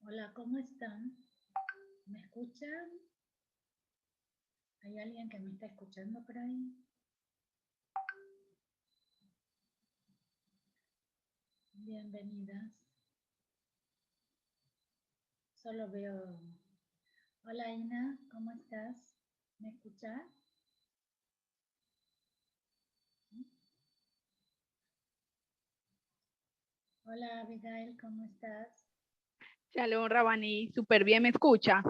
Hola, ¿cómo están? ¿Me escuchan? ¿Hay alguien que me está escuchando por ahí? Bienvenidas. Solo veo... Hola, Ina, ¿cómo estás? ¿Me escuchas? Hola, Abigail, ¿cómo estás? Shalom, Rabani, súper bien, ¿me escucha?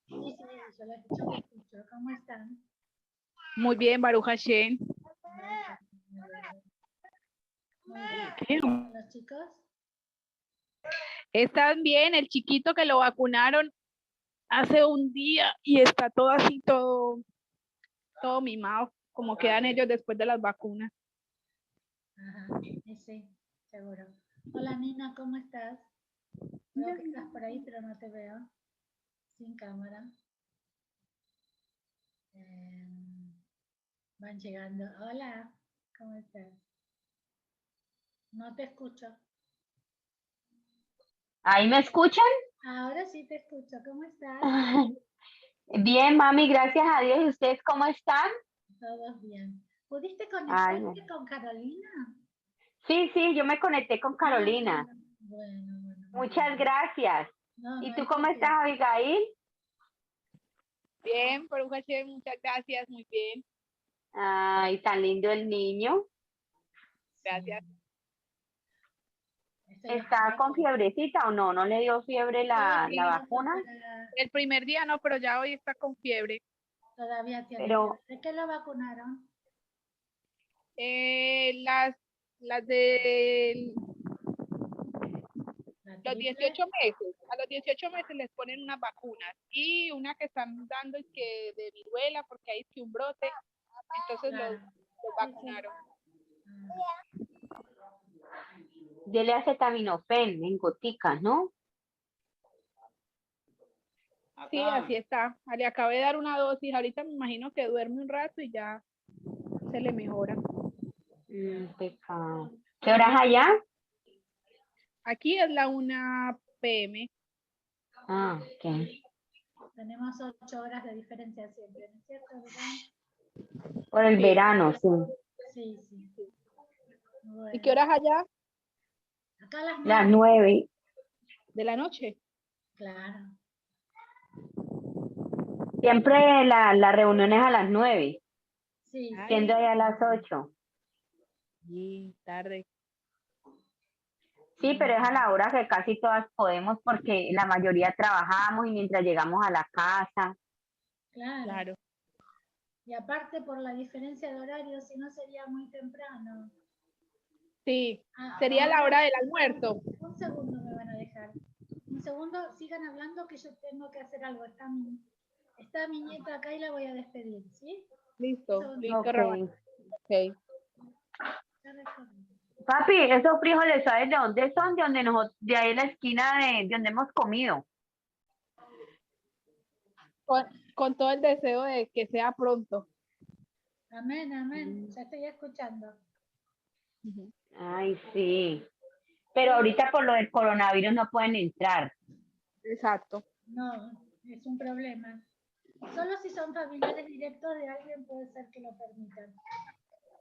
Sí, yo te escucho. ¿Cómo están? Muy bien, Baruch Hashem. Muy bien. ¿Los chicos? Están bien, el chiquito que lo vacunaron hace un día y está todo así, todo mimado, como quedan ellos después de las vacunas. Ajá, sí, seguro. Hola, Nina, ¿cómo estás? Veo que estás por ahí, pero no te veo. Sin cámara. Van llegando. Hola, ¿cómo estás? No te escucho. ¿Ahí me escuchan? Ahora sí te escucho. ¿Cómo estás? Bien, mami, gracias a Dios. ¿Y ustedes cómo están? Todos bien. ¿Pudiste Ay, conectarte con Carolina? sí, yo me conecté con Carolina. Bueno. Muchas gracias. No ¿Y tú hay cómo por qué. estás, Abigail? Bien, Baruch Hashem, muchas gracias, muy bien, Ay, tan lindo el niño. gracias. Estoy ¿Está con esperando. fiebrecita o no? ¿No le dio fiebre la vacuna? El primer día no, pero ya hoy está con fiebre. Todavía tiene Pero, fiebre. ¿De qué lo vacunaron? Las de ¿La los triple? 18 meses, a los 18 meses les ponen unas vacunas y una que están dando es que de viruela porque hay que un brote, entonces Claro. los vacunaron. dele acetaminofén en goticas, ¿no? Sí, así está. Le acabé de dar una dosis, ahorita me imagino que duerme un rato y ya se le mejora. Pecado. ¿Qué horas allá? Aquí es la 1 p.m. Ah, ok. Tenemos 8 horas de diferencia siempre, ¿no es cierto, verdad? Por el Sí. verano, sí. Sí. Bueno. ¿Y qué horas allá? Acá las 9. Las 9. De la noche. Claro. Siempre la reunión es a las 9, Sí. siendo ya a las 8. Sí, tarde. Sí, pero es a la hora que casi todas podemos porque la mayoría trabajamos y mientras llegamos a la casa. Claro. Y aparte por la diferencia de horario, si no sería muy temprano. Sí, sería la hora del almuerzo. Un segundo me van a dejar. Un segundo, sigan hablando que yo tengo que hacer algo. Está mi nieta acá y la voy a despedir, ¿sí? Listo, Ok. Rabani. Okay. Papi, esos frijoles, ¿sabes de dónde son? De ahí en la esquina de donde hemos comido. Con todo el deseo de que sea pronto. Amén. Ya estoy escuchando. Ay, sí. Pero ahorita por lo del coronavirus no pueden entrar. Exacto. No, es un problema. Solo si son familiares directos de alguien puede ser que lo permitan.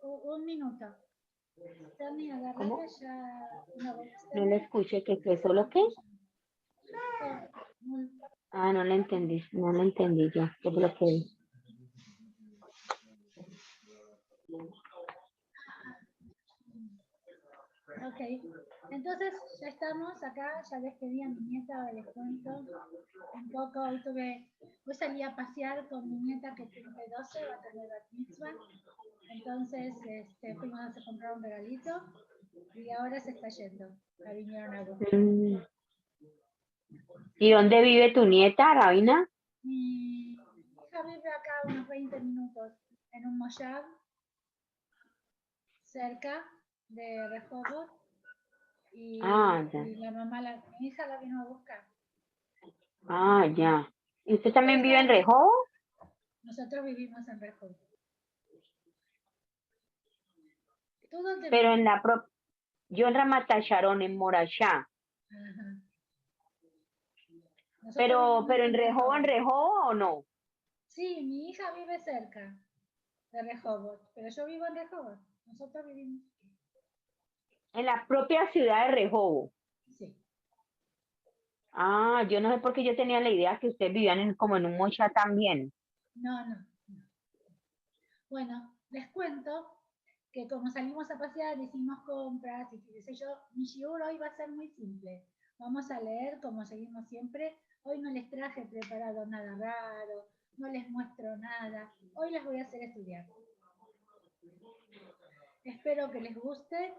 Un minuto. Tami, ¿Cómo? agarrate ya una bolsita. No le escuché, ¿que fue solo qué? Ah, no le entendí yo. ¿Qué fue lo que vi? Ok, entonces ya estamos acá, ya despedí a mi nieta, les cuento un poco. Hoy salí a pasear con mi nieta que cumple 12, va a tener bat mitzvah. Entonces fuimos a comprar un regalito y ahora se está yendo. La vinieron a buscar. ¿Y dónde vive tu nieta, Rabina? Mi hija vive acá unos 20 minutos en un moshav cerca de Rehovot y, Ya. y mi hija la vino a buscar. Ya. ¿Y usted también vive en Rehoboth? Nosotros vivimos en Rehovot. ¿Tú dónde Pero vives? yo en Ramat Sharon, en Morashá. Ajá. Pero vivimos en Rejobo o no. Sí, mi hija vive cerca de Rehoboth, pero yo vivo en Rehoboth. Nosotros vivimos aquí. En la propia ciudad de Rejobo. Sí. Ah, yo no sé por qué yo tenía la idea que ustedes vivían como en un mocha también. No, no, no. Bueno, les cuento que como salimos a pasear, hicimos compras y qué sé yo, mi shiur hoy va a ser muy simple. Vamos a leer como seguimos siempre. Hoy no les traje preparado nada raro, no les muestro nada. Hoy les voy a hacer estudiar. Espero que les guste,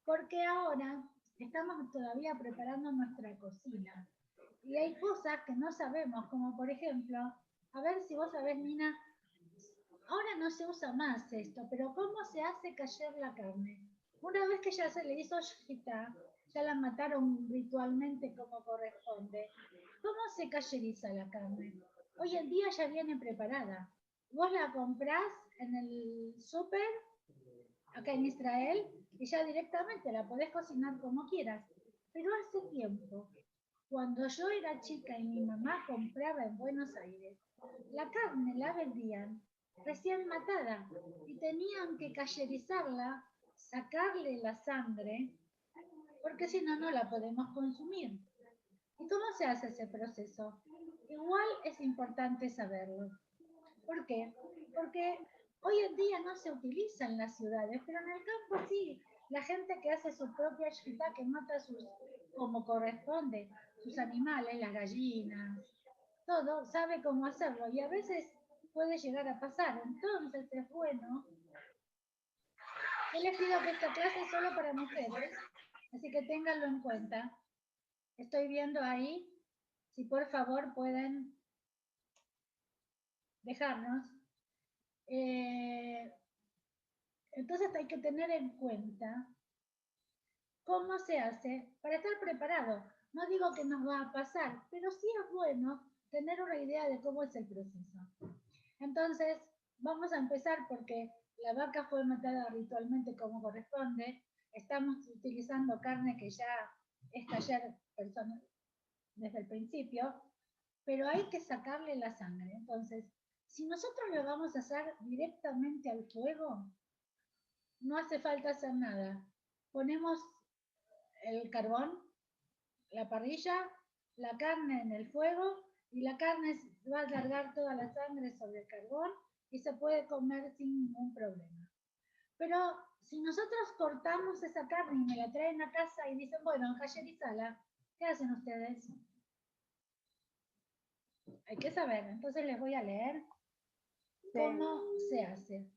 porque ahora estamos todavía preparando nuestra cocina. Y hay cosas que no sabemos, como por ejemplo, a ver si vos sabés, Nina, ahora no se usa más esto, pero ¿cómo se hace cayer la carne? Una vez que ya se le hizo shita, ya la mataron ritualmente como corresponde, ¿cómo se cayeriza la carne? Hoy en día ya viene preparada. Vos la comprás en el súper acá en Israel y ya directamente la podés cocinar como quieras. Pero hace tiempo, cuando yo era chica y mi mamá compraba en Buenos Aires, la carne la vendían recién matada y tenían que cayerizarla, sacarle la sangre, porque si no, no la podemos consumir. ¿Y cómo se hace ese proceso? Igual es importante saberlo. ¿Por qué? Porque hoy en día no se utiliza en las ciudades, pero en el campo sí. La gente que hace su propia shkita, que mata sus, como corresponde, sus animales, las gallinas, todo, sabe cómo hacerlo. Y a veces puede llegar a pasar. Entonces es bueno. Yo les pido que esta clase es solo para mujeres, así que ténganlo en cuenta. Estoy viendo ahí, si por favor pueden dejarnos. Eh, Entonces hay que tener en cuenta cómo se hace para estar preparado. No digo que nos va a pasar, pero sí es bueno tener una idea de cómo es el proceso. Entonces, vamos a empezar porque la vaca fue matada ritualmente como corresponde. Estamos utilizando carne que ya es taller desde el principio, pero hay que sacarle la sangre. Entonces, si nosotros lo vamos a hacer directamente al fuego, no hace falta hacer nada. Ponemos el carbón, la parrilla, la carne en el fuego y la carne va a largar toda la sangre sobre el carbón y se puede comer sin ningún problema. Pero si nosotros cortamos esa carne y me la traen a casa y dicen, bueno, cayerizala, ¿qué hacen ustedes? Hay que saber, entonces les voy a leer cómo se hace.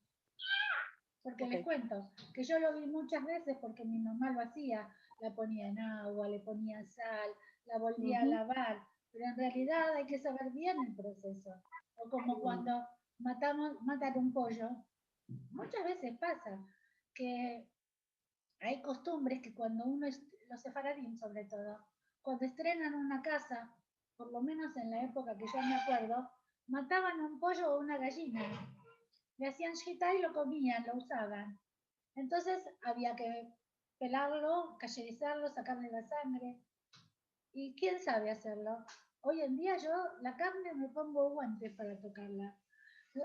Porque les cuento que yo lo vi muchas veces porque mi mamá lo hacía, la ponía en agua, le ponía sal, la volvía a lavar, pero en realidad hay que saber bien el proceso. O como cuando matan un pollo, muchas veces pasa que hay costumbres que cuando uno, los sefaradín sobre todo, cuando estrenan una casa, por lo menos en la época que yo me acuerdo, mataban un pollo o una gallina, le hacían shita y lo comían, lo usaban. Entonces había que pelarlo, cayerizarlo, sacarle la sangre. ¿Y quién sabe hacerlo? Hoy en día yo la carne me pongo guantes para tocarla.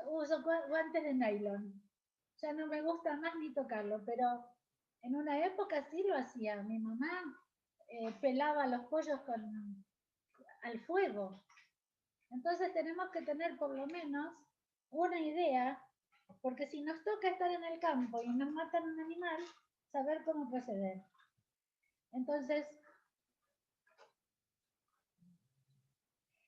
Uso guantes de nylon. Ya no me gusta más ni tocarlo, pero en una época sí lo hacía. Mi mamá pelaba los pollos al fuego. Entonces tenemos que tener por lo menos una idea, porque si nos toca estar en el campo y nos matan un animal, saber cómo proceder. Entonces,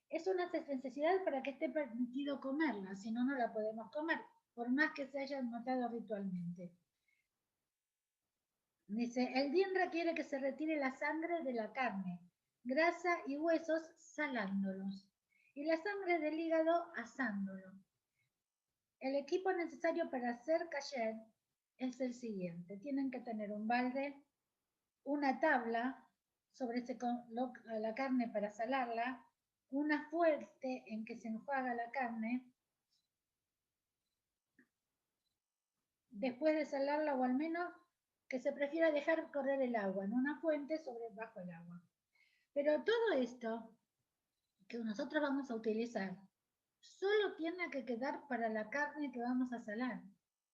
es una necesidad para que esté permitido comerla, si no, no la podemos comer, por más que se hayan matado ritualmente. Dice, el DIN requiere que se retire la sangre de la carne, grasa y huesos salándolos, y la sangre del hígado asándolo. El equipo necesario para hacer kasher es el siguiente. Tienen que tener un balde, una tabla sobre la carne para salarla, una fuente en que se enjuaga la carne, después de salarla o al menos que se prefiera dejar correr el agua en una fuente bajo el agua. Pero todo esto que nosotros vamos a utilizar solo tiene que quedar para la carne que vamos a salar.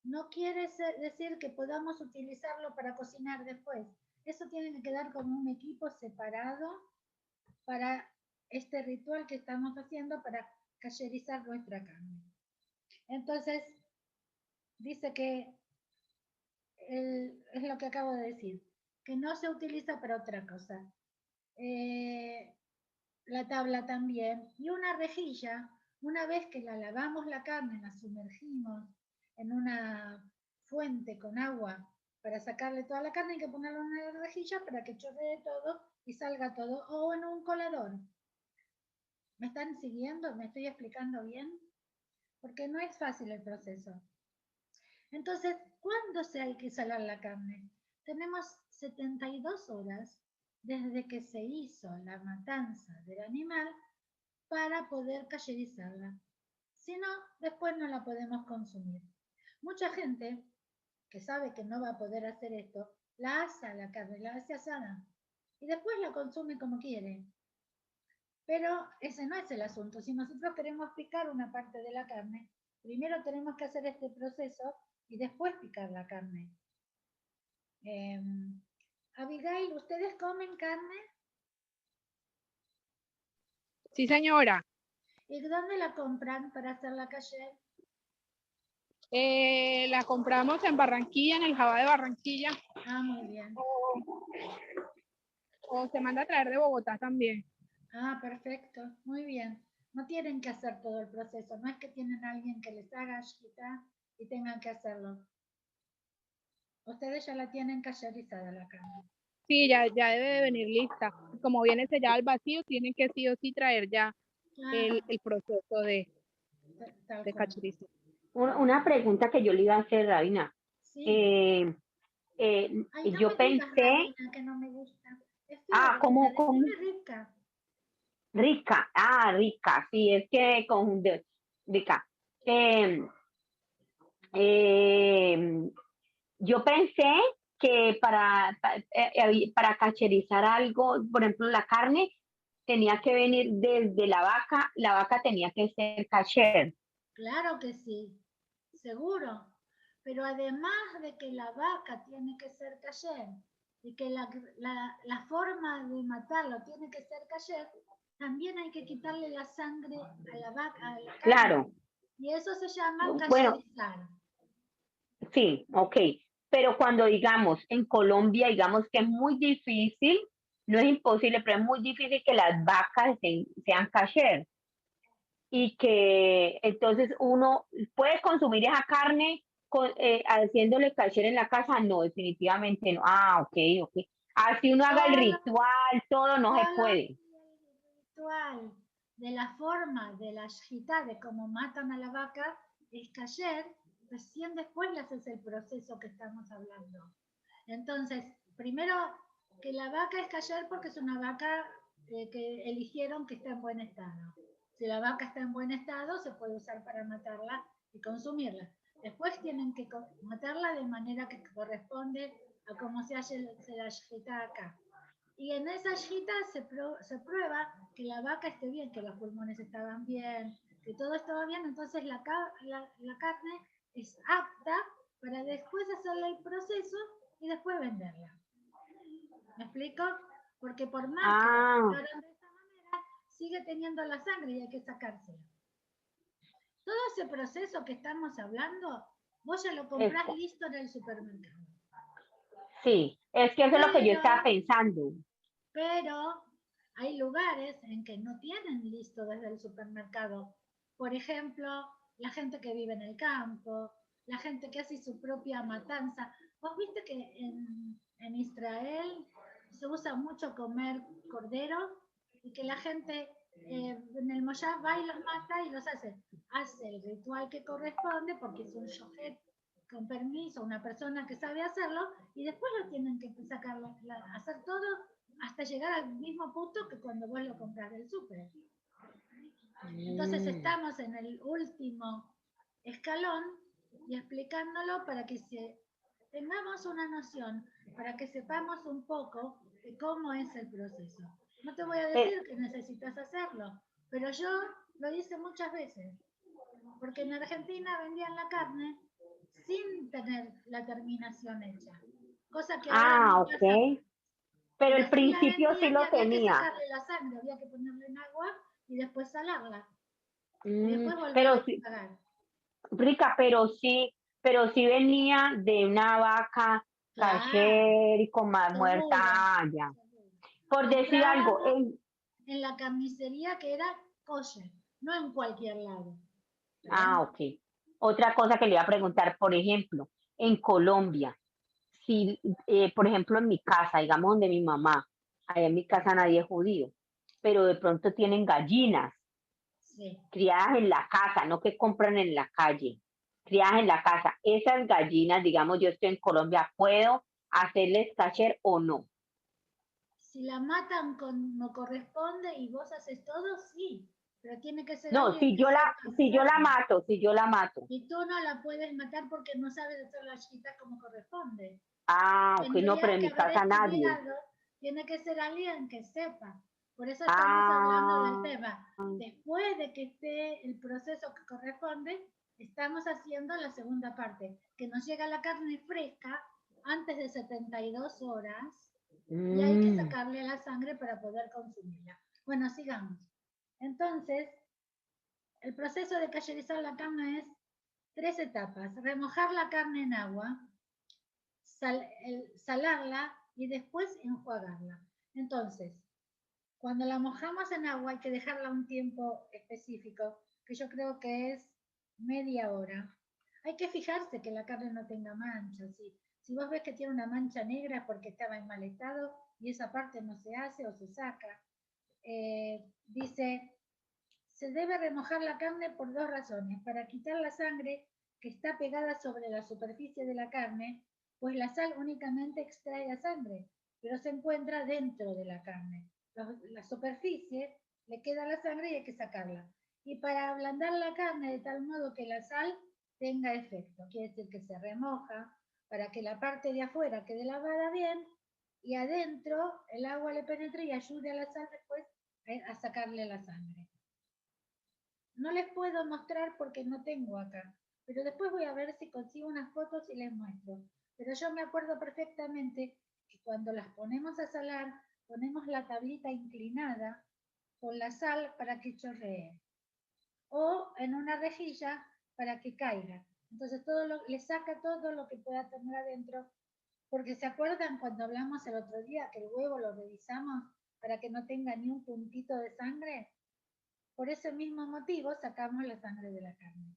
No quiere decir que podamos utilizarlo para cocinar después. Eso tiene que quedar como un equipo separado para este ritual que estamos haciendo para cayerizar nuestra carne. Entonces, dice que es lo que acabo de decir, que no se utiliza para otra cosa. La tabla también. Y una rejilla, una vez que la lavamos la carne, la sumergimos en una fuente con agua para sacarle toda la carne, hay que ponerla en una rejilla para que chorree todo y salga todo, o en un colador. ¿Me están siguiendo? ¿Me estoy explicando bien? Porque no es fácil el proceso. Entonces, ¿cuándo se hay que salar la carne? Tenemos 72 horas desde que se hizo la matanza del animal para poder cayerizarla. Si no, después no la podemos consumir. Mucha gente que sabe que no va a poder hacer esto, la asa la carne, la hace asada y después la consume como quiere. Pero ese no es el asunto. Si nosotros queremos picar una parte de la carne, primero tenemos que hacer este proceso y después picar la carne. Abigail, ¿ustedes comen carne? Sí, señora. ¿Y dónde la compran para hacer la kasher? La compramos en Barranquilla, en el Jabá de Barranquilla. Ah, muy bien. O se manda a traer de Bogotá también. Ah, perfecto. Muy bien. No tienen que hacer todo el proceso. No es que tienen a alguien que les haga shita y tengan que hacerlo. Ustedes ya la tienen cayerizada la carne. Sí, ya debe de venir lista. Como viene sellada al vacío, tienen que sí o sí traer ya el proceso de cacherizo. Una pregunta que yo le iba a hacer, Rabina. Sí. Ay, no Yo me digas, pensé, Rabina, que no me gusta. Es ¿cómo? decime rica. Rica, rica, sí, es que con rica. Yo pensé que para cacherizar algo, por ejemplo, la carne, tenía que venir desde la vaca tenía que ser kasher. Claro que sí, seguro. Pero además de que la vaca tiene que ser kasher y que la forma de matarlo tiene que ser kasher, también hay que quitarle la sangre a la vaca, a la carne. Claro. Y eso se llama Bueno, kasherizar. sí, ok. Pero cuando digamos en Colombia, digamos que es muy difícil, no es imposible, pero es muy difícil que las vacas sean kasher. Y que entonces uno puede consumir esa carne haciéndole kasher en la casa. No, definitivamente no. Ok. Así uno haga el ritual, todo no se puede. El ritual de la forma de la shita, de cómo matan a la vaca, es kasher. Recién después le haces el proceso que estamos hablando. Entonces, primero que la vaca es kasher porque es una vaca que eligieron que está en buen estado. Si la vaca está en buen estado, se puede usar para matarla y consumirla. Después tienen que matarla de manera que corresponde a cómo se hace la shita acá. Y en esa shita se prueba que la vaca esté bien, que los pulmones estaban bien, que todo estaba bien, entonces la carne es apta para después hacerle el proceso y después venderla. ¿Me explico? Porque por más que la prepararon de esta manera, sigue teniendo la sangre y hay que sacársela. Todo ese proceso que estamos hablando, vos ya lo comprás listo en el supermercado. Sí, es que eso es lo que yo estaba pensando. Pero hay lugares en que no tienen listo desde el supermercado. Por ejemplo, la gente que vive en el campo, la gente que hace su propia matanza. ¿Vos viste que en Israel se usa mucho comer cordero y que la gente en el Moshav va y los mata y los hace? Hace el ritual que corresponde porque es un shohet con permiso, una persona que sabe hacerlo y después lo tienen que sacar, hacer todo hasta llegar al mismo punto que cuando vos lo compras del súper. Entonces estamos en el último escalón y explicándolo para que tengamos una noción, para que sepamos un poco de cómo es el proceso. No te voy a decir que necesitas hacerlo, Pero yo lo hice muchas veces, porque en Argentina vendían la carne sin tener la terminación hecha, cosa que ahora Ah, no pasa más. ok. Pero Pero el sí la principio sí vendían y lo había que tenía. sacarle la sangre, había que ponerla en agua y después salarla y Mm, después volverla pero a sí, sacar. rica, pero sí venía de una vaca Claro, kasher y con más muerta seguro, ya. seguro. Por decir algo, Comprábamos en la carnicería que era kosher, no en cualquier lado. ¿Está bien? ok. Otra cosa que le iba a preguntar, por ejemplo, en Colombia, si, por ejemplo, en mi casa, digamos donde mi mamá, allá en mi casa nadie es judío, pero de pronto tienen gallinas Sí. criadas en la casa, no que compran en la calle, criadas en la casa. Esas gallinas, digamos, yo estoy en Colombia, ¿puedo hacerles kasher o no? Si la matan como corresponde y vos haces todo, sí. Pero tiene que ser No, alguien que sepa si yo la hacerlo. mato, si yo la mato. Y tú no la puedes matar porque no sabes hacer la chiquita como corresponde. Ah, ok, no, pero Tendría en que mi haber casa nadie. estudiado, tiene que ser alguien que sepa. Por eso estamos hablando del Ah, tema. Después de que esté el proceso que corresponde, estamos haciendo la segunda parte, que nos llega la carne fresca antes de 72 horas y hay que mm, sacarle la sangre para poder consumirla. Bueno, sigamos. Entonces, el proceso de cayerizar la carne es 3 etapas. Remojar la carne en agua, salarla y después enjuagarla. Entonces, cuando la mojamos en agua hay que dejarla un tiempo específico, que yo creo que es media hora. Hay que fijarse que la carne no tenga manchas. Si vos ves que tiene una mancha negra porque estaba en mal estado y esa parte no se hace o se saca. Dice, se debe remojar la carne por 2 razones. Para quitar la sangre que está pegada sobre la superficie de la carne, pues la sal únicamente extrae la sangre, pero se encuentra dentro de la carne. La superficie le queda la sangre y hay que sacarla. Y para ablandar la carne de tal modo que la sal tenga efecto, quiere decir que se remoja para que la parte de afuera quede lavada bien y adentro el agua le penetre y ayude a la sal después a sacarle la sangre. No les puedo mostrar porque no tengo acá, pero después voy a ver si consigo unas fotos y les muestro. Pero yo me acuerdo perfectamente que cuando las ponemos a salar, ponemos la tablita inclinada con la sal para que chorree o en una rejilla para que caiga. Entonces le saca todo lo que pueda tener adentro, porque se acuerdan cuando hablamos el otro día que el huevo lo revisamos para que no tenga ni un puntito de sangre. Por ese mismo motivo sacamos la sangre de la carne.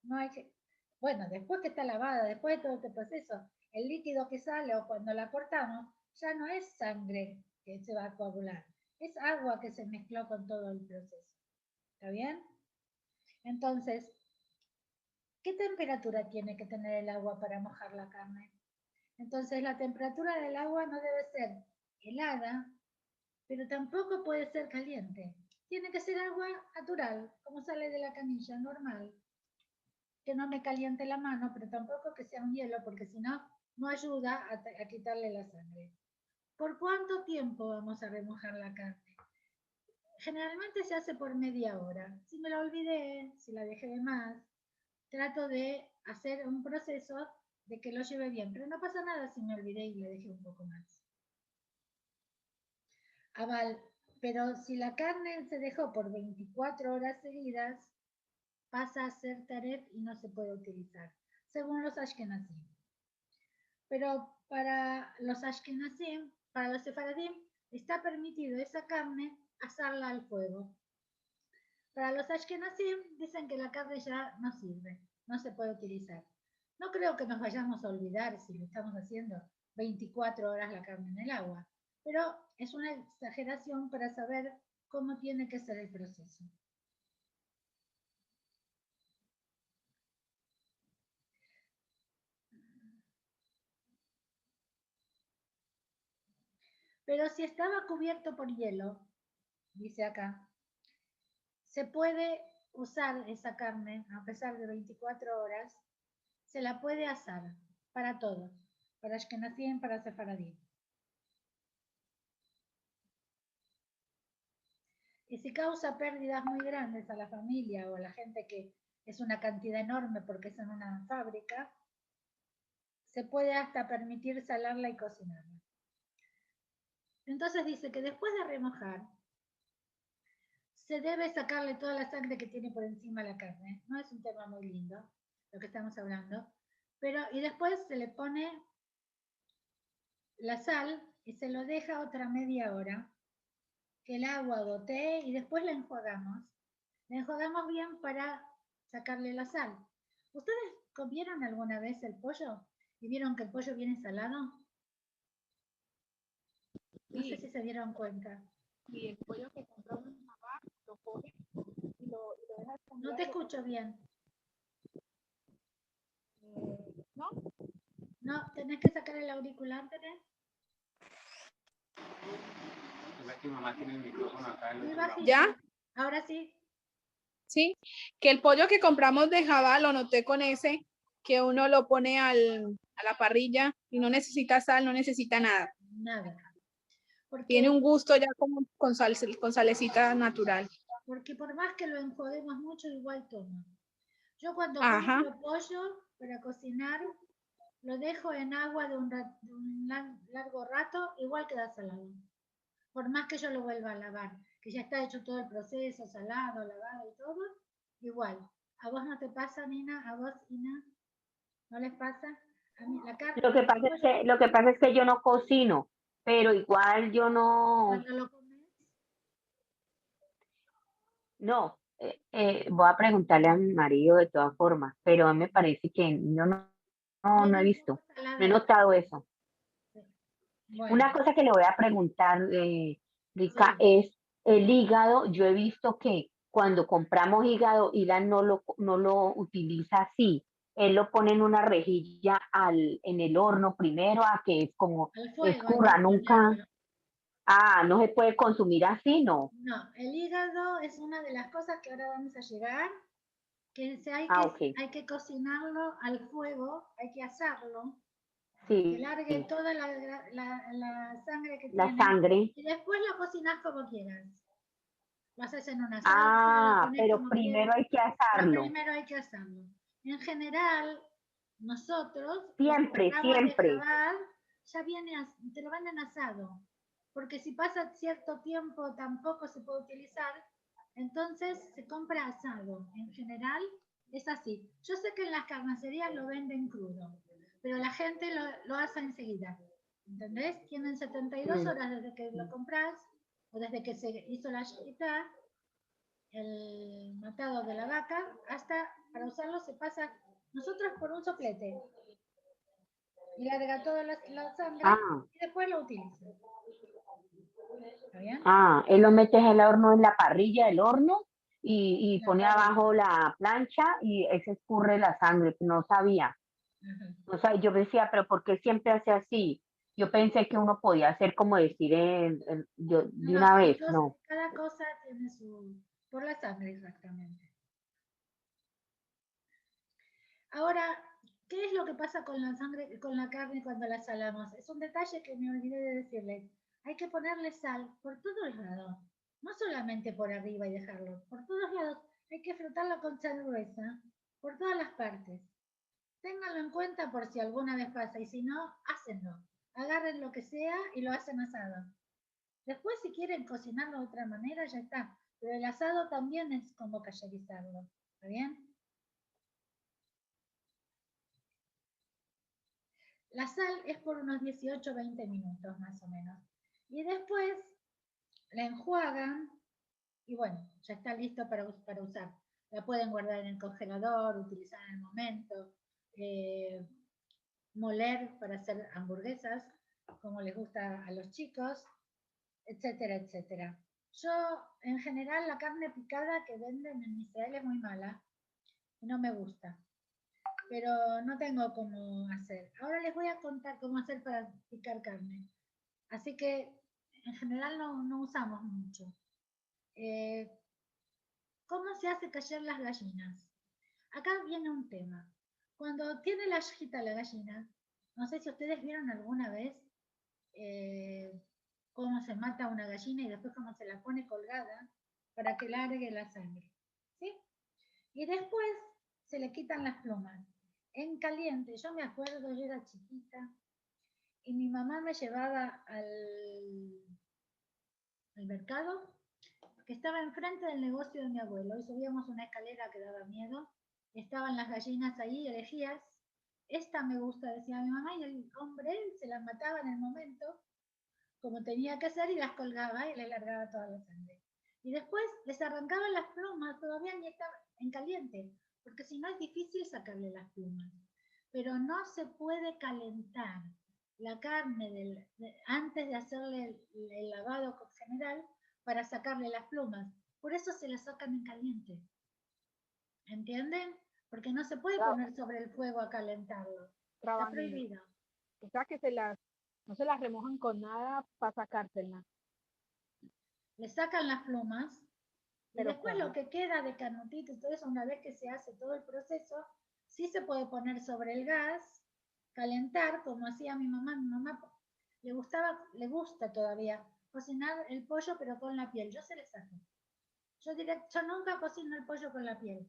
No hay que, bueno, después que está lavada, después de todo este proceso, el líquido que sale o cuando la cortamos ya no es sangre que se va a coagular, es agua que se mezcló con todo el proceso. ¿Está bien? Entonces, ¿qué temperatura tiene que tener el agua para mojar la carne? Entonces, la temperatura del agua no debe ser helada, pero tampoco puede ser caliente. Tiene que ser agua natural, como sale de la canilla, normal. Que no me caliente la mano, pero tampoco que sea un hielo, porque si no, no ayuda a quitarle la sangre. ¿Por cuánto tiempo vamos a remojar la carne? Generalmente se hace por media hora. Si me la olvidé, si la dejé de más, trato de hacer un proceso de que lo lleve bien, pero no pasa nada si me olvidé y le dejé un poco más. Aval, pero si la carne se dejó por 24 horas seguidas, pasa a ser taref y no se puede utilizar, según los ashkenazim. Pero para los ashkenazim, para los sefaradim, está permitido esa carne asarla al fuego. Para los ashkenazim dicen que la carne ya no sirve, no se puede utilizar. No creo que nos vayamos a olvidar si lo estamos haciendo 24 horas la carne en el agua, pero es una exageración para saber cómo tiene que ser el proceso. Pero si estaba cubierto por hielo, dice acá, se puede usar esa carne a pesar de 24 horas, se la puede asar para todos, para Ashkenazim, para Sefaradí. Y si causa pérdidas muy grandes a la familia o a la gente que es una cantidad enorme porque es en una fábrica, se puede hasta permitir salarla y cocinarla. Entonces dice que después de remojar, se debe sacarle toda la sangre que tiene por encima la carne. No es un tema muy lindo lo que estamos hablando. Pero, y después se le pone la sal y se lo deja otra media hora que el agua gotee y después la enjuagamos. La enjuagamos bien para sacarle la sal. ¿Ustedes comieron alguna vez el pollo y vieron que el pollo viene salado? No sé Sí, si se dieron cuenta. y el pollo que compró mi mamá lo coge y lo deja No escondido. te escucho bien. ¿No? No, tenés que sacar el auricular, ¿tenés? Que mamá tiene el micrófono acá. Muy bajito. ¿Ya? Ahora sí. Sí, que el pollo que compramos de Jabá lo noté con ese, que uno lo pone a la parrilla y no necesita sal, no necesita nada. Nada. Tiene Porque, un gusto ya como con salecita natural. porque por más que lo enjuaguemos mucho, igual toma. Yo cuando Ajá. compro pollo para cocinar, lo dejo en agua de un largo rato, igual queda salado. Por más que yo lo vuelva a lavar, que ya está hecho todo el proceso, salado, lavado y todo, igual. ¿A vos no te pasa, Nina? ¿A vos, Ina? ¿No les pasa? A mí, la carne, Lo que pasa es que, lo que pasa es que yo no cocino, pero igual yo no, cuando lo comes, no, voy a preguntarle a mi marido de todas formas, pero a mí me parece que yo no he viene un visto, poco no he salada. notado eso. Bueno, Una cosa que le voy a preguntar, Rica, sí. es el hígado. Yo he visto que cuando compramos hígado, Ilan no lo utiliza así. Él lo pone en una rejilla en el horno primero a que es como Al fuego hay que escurra, nunca. ponerlo. No se puede consumir así, ¿no? No, el hígado es una de las cosas que ahora vamos a llegar, que Ok, hay que cocinarlo al fuego, hay que asarlo, que sí, largue toda la sangre que la tiene, sangre. y después lo cocinas como quieras. Lo haces en una salsa, lo pones Pero como primero quieras, hay que pero asarlo. primero hay que hacerlo. En general, nosotros, los que Siempre, compramos de siempre. Jabal, ya viene, te lo venden asado, porque si pasa cierto tiempo tampoco se puede utilizar, entonces se compra asado. En general es así. Yo sé que en las carnicerías lo venden crudo, pero la gente lo hace enseguida. ¿Entendés? Tienen 72 Mm. horas desde que lo compras o desde que se hizo la shkita, el matado de la vaca, hasta para usarlo se pasa nosotros por un soplete y larga toda la sangre Ah, y después lo utiliza. ¿Está bien? Él lo mete en el horno, en la parrilla del horno y La pone parrilla. abajo la plancha y se escurre la sangre. No sabía. Ajá. O sea, yo decía, pero ¿por qué siempre hace así? Yo pensé que uno podía hacer como decir de No, una vez, no. cada cosa tiene su... por la sangre exactamente. Ahora, ¿qué es lo que pasa con la sangre, con la carne cuando la salamos? Es un detalle que me olvidé de decirles. Hay que ponerle sal por todos lados, no solamente por arriba y dejarlo, por todos lados. Hay que frotarlo con sal gruesa, por todas las partes. Ténganlo en cuenta por si alguna vez pasa y si no, hácenlo. Agarren lo que sea y lo hacen asado. Después si quieren cocinarlo de otra manera ya está, pero el asado también es como cayerizarlo. ¿Está bien? La sal es por unos 18 o 20 minutos más o menos. Y después la enjuagan y bueno, ya está listo para usar. La pueden guardar en el congelador, utilizar en el momento, eh, moler para hacer hamburguesas, como les gusta a los chicos, etcétera, etcétera. Yo, en general, la carne picada que venden en Israel es muy mala y no me gusta, pero no tengo cómo hacer. Ahora les voy a contar cómo hacer para picar carne. Así que, en general, no usamos mucho. Eh, ¿Cómo se hace callar las gallinas? Acá viene un tema. Cuando tiene la shejita la gallina, no sé si ustedes vieron alguna vez cómo se mata una gallina y después cómo se la pone colgada. para que largue la sangre. ¿Sí? Y después se le quitan las plumas. En caliente, yo me acuerdo, yo era chiquita y mi mamá me llevaba al mercado que estaba enfrente del negocio de mi abuelo y subíamos una escalera que daba miedo. Estaban las gallinas ahí, elegías. Esta me gusta, decía mi mamá, y el hombre se las mataba en el momento, como tenía que hacer, y las colgaba y le largaba toda la sangre. Y después les arrancaban las plumas, todavía ni estaba en caliente, porque si no es difícil sacarle las plumas. Pero no se puede calentar la carne antes de hacerle el lavado general para sacarle las plumas. Por eso se las sacan en caliente. ¿Entienden? Porque no se puede poner sobre el fuego a calentarlo. Está prohibido. O sea que no se las remojan con nada para sacárselas. Le sacan las plumas y Pero después ¿cómo? lo que queda de canutito y todo eso, una vez que se hace todo el proceso, sí se puede poner sobre el gas, calentar, como hacía mi mamá. Mi mamá le gusta todavía cocinar el pollo, pero con la piel. Yo se le saco. Yo nunca cocino el pollo con la piel.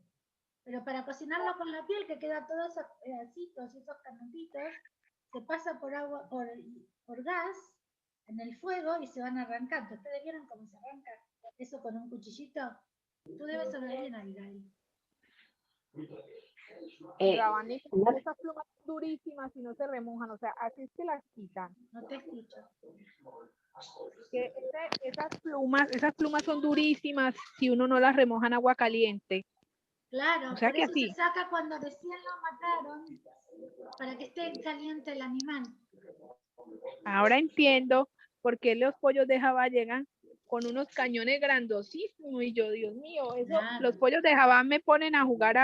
Pero para cocinarlo con la piel, que queda todos esos pedacitos y esos canutitos, se pasa por agua, por gas en el fuego y se van arrancando. ¿Ustedes vieron cómo se arranca eso con un cuchillito? Tú debes saber bien, Abigail. Eh, Abanico, una- esas plumas son durísimas y no se remojan, o sea, así es que las quitan. No te escucho. Que esas plumas son durísimas si uno no las remoja en agua caliente. Claro, O sea por que eso se así. saca cuando recién lo mataron, para que esté caliente el animal. Ahora entiendo por qué los pollos de Java llegan con unos cañones grandosísimos y yo, Dios mío, eso, Claro. los pollos de Java me ponen a jugar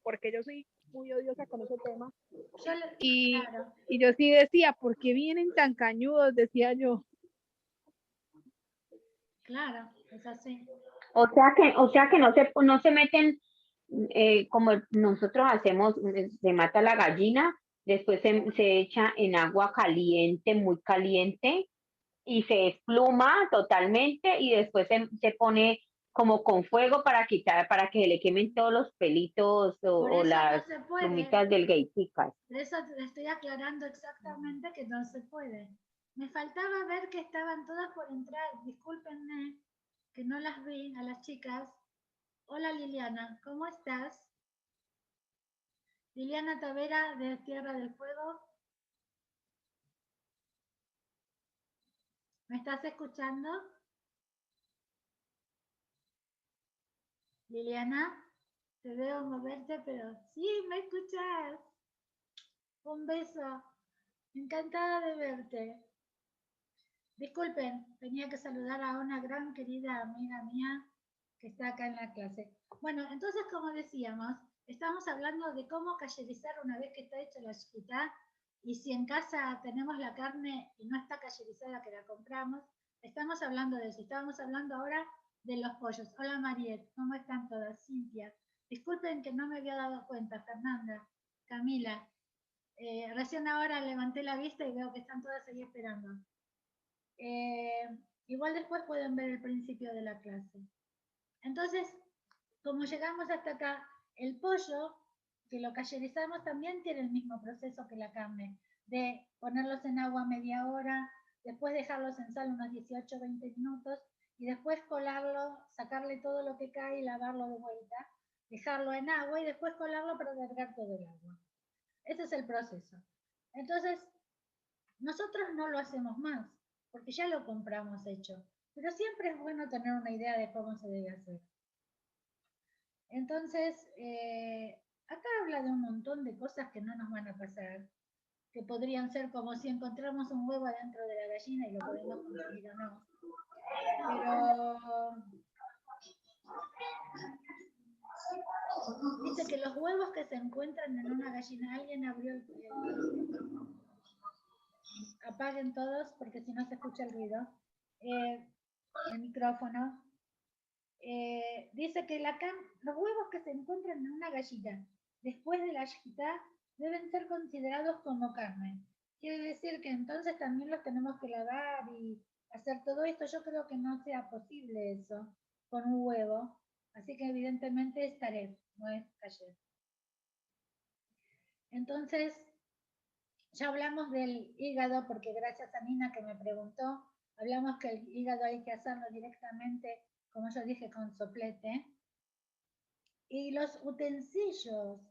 porque yo soy muy odiosa con ese tema. Claro. Y yo sí decía, ¿por qué vienen tan cañudos? Decía yo. Claro, es así. o sea que no se meten como nosotros hacemos, se mata la gallina, después se echa en agua caliente, muy caliente, y se despluma totalmente y después se pone como con fuego para quitar, para que se le quemen todos los pelitos Por o eso las no se puede. plumitas del gaiticas. Por eso te estoy aclarando exactamente que no se puede. Me faltaba ver que estaban todas por entrar. Discúlpenme que no las vi a las chicas. Hola Liliana, ¿cómo estás? Liliana Tavera de Tierra del Fuego. ¿Me estás escuchando? Liliana, te veo moverte, pero sí, me escuchas. Un beso. Encantada de verte. Disculpen, tenía que saludar a una gran querida amiga mía que está acá en la clase. Bueno, entonces, como decíamos, estamos hablando de cómo callerizar una vez que está hecha la shkita, y si en casa tenemos la carne y no está callerizada, que la compramos, estamos hablando de eso. Estábamos hablando ahora de los pollos. Hola Mariet, ¿cómo están todas? Cintia. Disculpen que no me había dado cuenta, Fernanda, Camila. Recién ahora levanté la vista y veo que están todas ahí esperando. Igual después pueden ver el principio de la clase. Entonces, como llegamos hasta acá, el pollo, que lo callerizamos, también tiene el mismo proceso que la carne, de ponerlos en agua media hora, después dejarlos en sal unos 18 o 20 minutos, y después colarlo, sacarle todo lo que cae y lavarlo de vuelta, dejarlo en agua y después colarlo para largar todo el agua. Ese es el proceso. Entonces, nosotros no lo hacemos más, porque ya lo compramos hecho. Pero siempre es bueno tener una idea de cómo se debe hacer. Entonces, acá habla de un montón de cosas que no nos van a pasar, que podrían ser como si encontramos un huevo adentro de la gallina y lo podemos conseguir o no. Pero dice que los huevos que se encuentran en una gallina, alguien abrió apaguen todos porque si no se escucha el ruido, el micrófono. Dice que los huevos que se encuentran en una gallina después de la shkita deben ser considerados como carne. Quiere decir que entonces también los tenemos que lavar y hacer todo esto. Yo creo que no sea posible eso, con un huevo, así que evidentemente es taref, no es kasher. Entonces, ya hablamos del hígado, porque gracias a Nina que me preguntó, hablamos que el hígado hay que hacerlo directamente, como yo dije, con soplete. Y los utensilios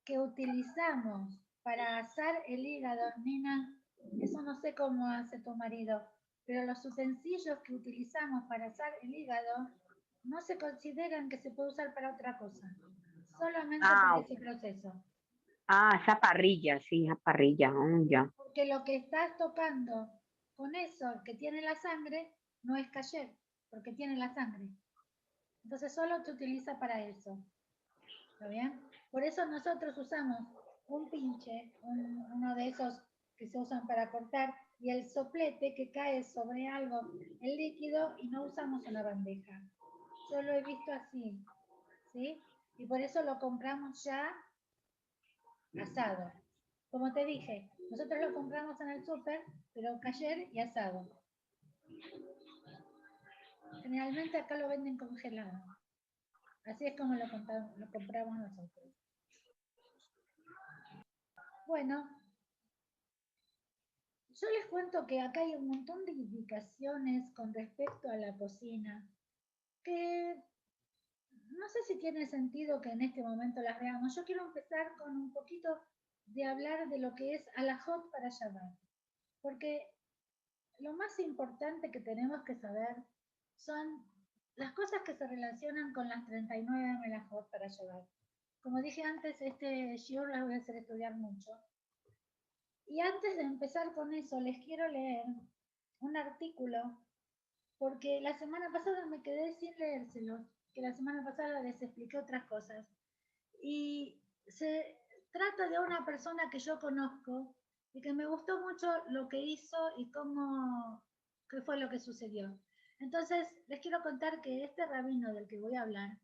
que utilizamos para asar el hígado, Nina, eso no sé cómo hace tu marido, pero los utensilios que utilizamos para asar el hígado no se consideran que se puede usar para otra cosa, solamente para ese proceso. Esa parrilla, sí, esa parrilla, ya. Porque lo que estás tocando con eso que tiene la sangre no es kasher, porque tiene la sangre. Entonces solo se utiliza para eso. ¿Está bien? Por eso nosotros usamos un pinche, uno de esos que se usan para cortar, y el soplete que cae sobre algo, el líquido, y no usamos una bandeja. Yo lo he visto así, ¿sí? Y por eso lo compramos ya asado. Como te dije, nosotros lo compramos en el súper, pero kasher y asado. Generalmente acá lo venden congelado. Así es como lo compramos nosotros. Bueno, yo les cuento que acá hay un montón de indicaciones con respecto a la cocina que no sé si tiene sentido que en este momento las veamos. Yo quiero empezar con un poquito de hablar de lo que es alajot para Shabbat, porque lo más importante que tenemos que saber son las cosas que se relacionan con las 39 melajot para Shabbat. Como dije antes, este shiur las voy a hacer estudiar mucho. Y antes de empezar con eso, les quiero leer un artículo, porque la semana pasada me quedé sin leérselos, que la semana pasada les expliqué otras cosas. Y se trata de una persona que yo conozco y que me gustó mucho lo que hizo y qué fue lo que sucedió. Entonces, les quiero contar que este rabino del que voy a hablar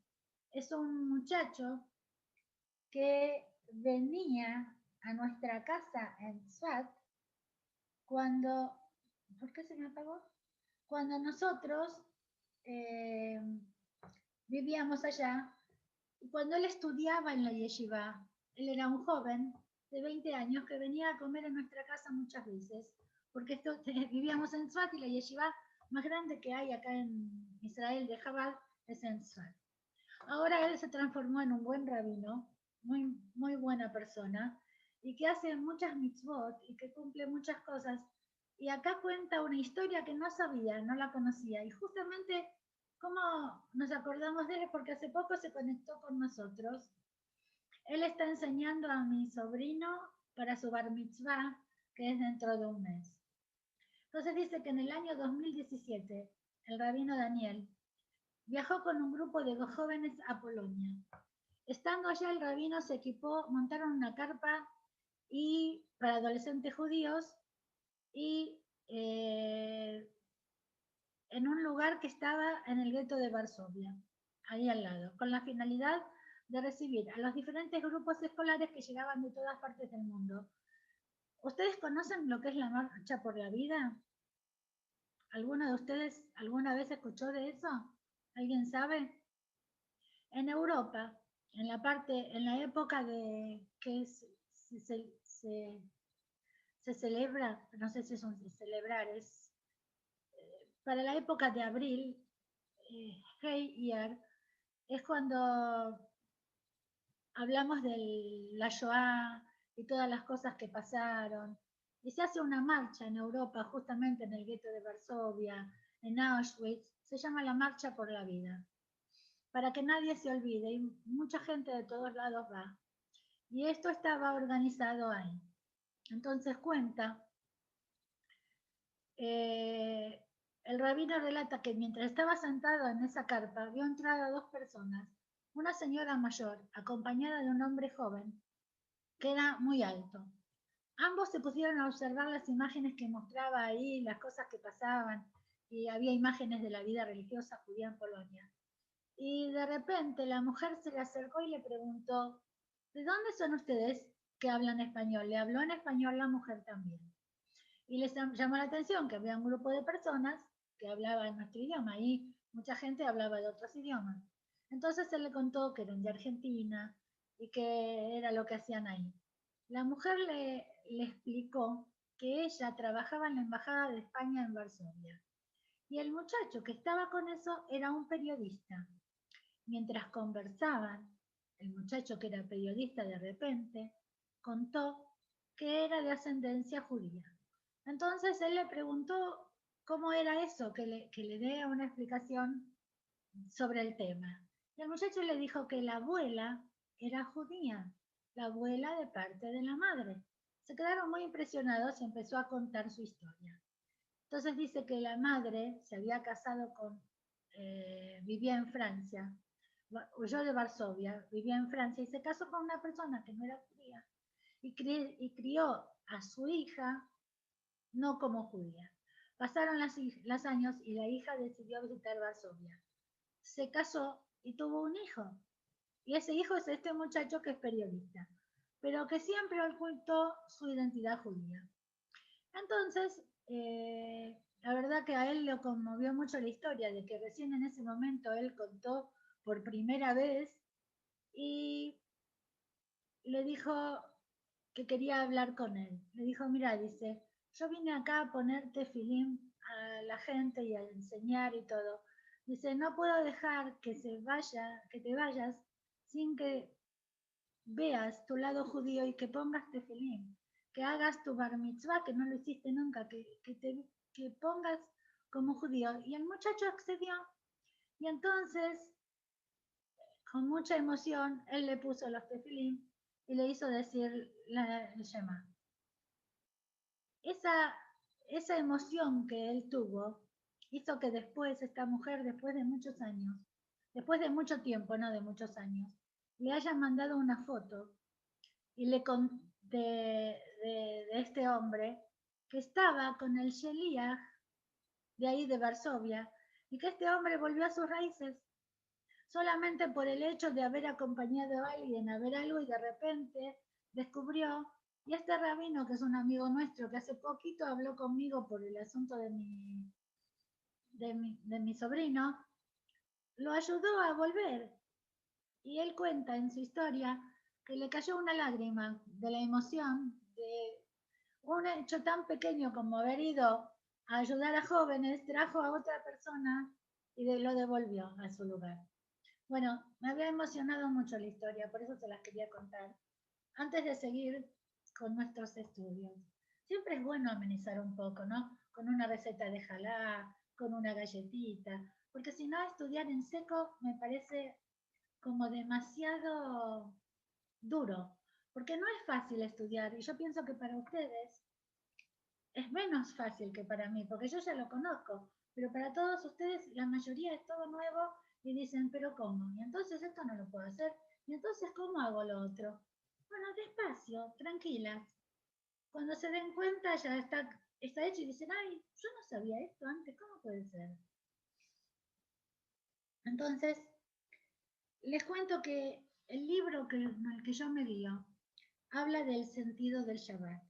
es un muchacho que venía a nuestra casa en Swat cuando, ¿por qué se me apagó? Cuando nosotros vivíamos allá, y cuando él estudiaba en la yeshiva, él era un joven de 20 años que venía a comer en nuestra casa muchas veces, porque vivíamos en Swat y la yeshiva más grande que hay acá en Israel de Jabal es en Swat. Ahora él se transformó en un buen rabino, muy, muy buena persona, y que hace muchas mitzvot y que cumple muchas cosas. Y acá cuenta una historia que no sabía, no la conocía. Y justamente, ¿cómo nos acordamos de él? Porque hace poco se conectó con nosotros. Él está enseñando a mi sobrino para su bar mitzvah, que es dentro de un mes. Entonces dice que en el año 2017, el rabino Daniel viajó con un grupo de 2 jóvenes a Polonia. Estando allá, el rabino se equipó, montaron una carpa para adolescentes judíos y en un lugar que estaba en el gueto de Varsovia, ahí al lado, con la finalidad de recibir a los diferentes grupos escolares que llegaban de todas partes del mundo. ¿Ustedes conocen lo que es la Marcha por la Vida? ¿Alguno de ustedes alguna vez escuchó de eso? ¿Alguien sabe? En Europa, en la época de que se celebra, no sé si es un celebrar, es para la época de abril, Hey Year, es cuando hablamos de la Shoah y todas las cosas que pasaron. Y se hace una marcha en Europa, justamente en el gueto de Varsovia, en Auschwitz, se llama la Marcha por la Vida, para que nadie se olvide, y mucha gente de todos lados va. Y esto estaba organizado ahí. Entonces cuenta, el rabino relata que mientras estaba sentado en esa carpa, vio entrar a 2 personas, una señora mayor, acompañada de un hombre joven, que era muy alto. Ambos se pusieron a observar las imágenes que mostraba ahí, las cosas que pasaban, y había imágenes de la vida religiosa judía en Polonia. Y de repente la mujer se le acercó y le preguntó, ¿de dónde son ustedes que hablan español? Le habló en español la mujer también. Y les llamó la atención que había un grupo de personas que hablaba nuestro idioma y mucha gente hablaba de otros idiomas. Entonces él le contó que eran de Argentina y que era lo que hacían ahí. La mujer le explicó que ella trabajaba en la Embajada de España en Varsovia y el muchacho que estaba con eso era un periodista. Mientras conversaban, el muchacho que era periodista de repente contó que era de ascendencia judía. Entonces él le preguntó cómo era eso, que le dé una explicación sobre el tema. Y el muchacho le dijo que la abuela era judía, la abuela de parte de la madre. Se quedaron muy impresionados y empezó a contar su historia. Entonces dice que la madre se había casado vivía en Francia, huyó de Varsovia, vivía en Francia y se casó con una persona que no era judía y crió a su hija no como judía. Pasaron los años y la hija decidió visitar Varsovia. Se casó y tuvo un hijo. Y ese hijo es este muchacho que es periodista, pero que siempre ocultó su identidad judía. Entonces, la verdad que a él lo conmovió mucho la historia de que recién en ese momento él contó por primera vez y le dijo que quería hablar con él. Le dijo, mira, dice, yo vine acá a ponerte tefilín a la gente y a enseñar y todo. Dice, no puedo dejar que te vayas sin que veas tu lado judío y que pongas tefilín, que hagas tu bar mitzvah, que no lo hiciste nunca, que pongas como judío. Y el muchacho accedió. Y entonces, con mucha emoción, él le puso los tefilín y le hizo decir el Shema. Esa emoción que él tuvo hizo que después esta mujer, después de muchos años, después de mucho tiempo, no de muchos años, le haya mandado una foto y de este hombre que estaba con el Sheliach de ahí de Varsovia y que este hombre volvió a sus raíces solamente por el hecho de haber acompañado a alguien a ver algo y de repente descubrió, y este rabino que es un amigo nuestro que hace poquito habló conmigo por el asunto de mi sobrino, lo ayudó a volver y él cuenta en su historia que le cayó una lágrima de la emoción de un hecho tan pequeño como haber ido a ayudar a jóvenes, trajo a otra persona y lo devolvió a su lugar. Bueno, me había emocionado mucho la historia, por eso se las quería contar. Antes de seguir con nuestros estudios, siempre es bueno amenizar un poco, ¿no? Con una receta de jalá, con una galletita, porque si no, estudiar en seco me parece como demasiado duro, porque no es fácil estudiar y yo pienso que para ustedes es menos fácil que para mí, porque yo ya lo conozco, pero para todos ustedes la mayoría es todo nuevo y dicen, pero ¿cómo? Y entonces esto no lo puedo hacer, y entonces ¿cómo hago lo otro? Bueno, despacio, tranquilas. Cuando se den cuenta ya está hecho y dicen, ay, yo no sabía esto antes, ¿cómo puede ser? Entonces, les cuento que el libro en el que yo me guío habla del sentido del Shabbat.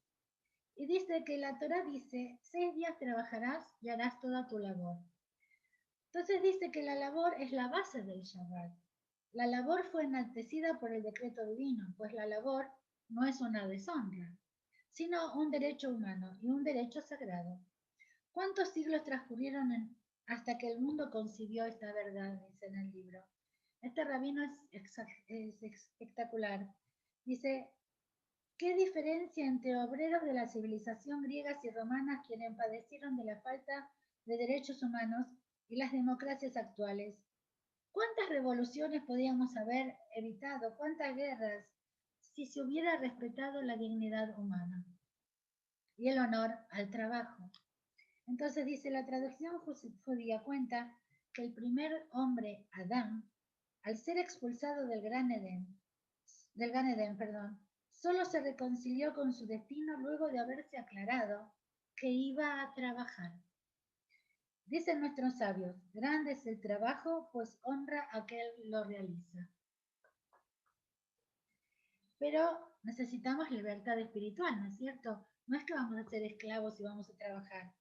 Y dice que la Torah dice, 6 días trabajarás y harás toda tu labor. Entonces dice que la labor es la base del Shabbat. La labor fue enaltecida por el decreto divino, pues la labor no es una deshonra, sino un derecho humano y un derecho sagrado. ¿Cuántos siglos transcurrieron hasta que el mundo concibió esta verdad? Dice en el libro. Este rabino es espectacular. Dice, ¿qué diferencia entre obreros de la civilización griegas y romanas quienes padecieron de la falta de derechos humanos y las democracias actuales? ¿Cuántas revoluciones podíamos haber evitado? ¿Cuántas guerras si se hubiera respetado la dignidad humana y el honor al trabajo? Entonces dice la traducción judía cuenta que el primer hombre, Adán, al ser expulsado del Gan Edén, solo se reconcilió con su destino luego de haberse aclarado que iba a trabajar. Dicen nuestros sabios, grande es el trabajo, pues honra a aquel lo realiza. Pero necesitamos libertad espiritual, ¿no es cierto? No es que vamos a ser esclavos y vamos a trabajar.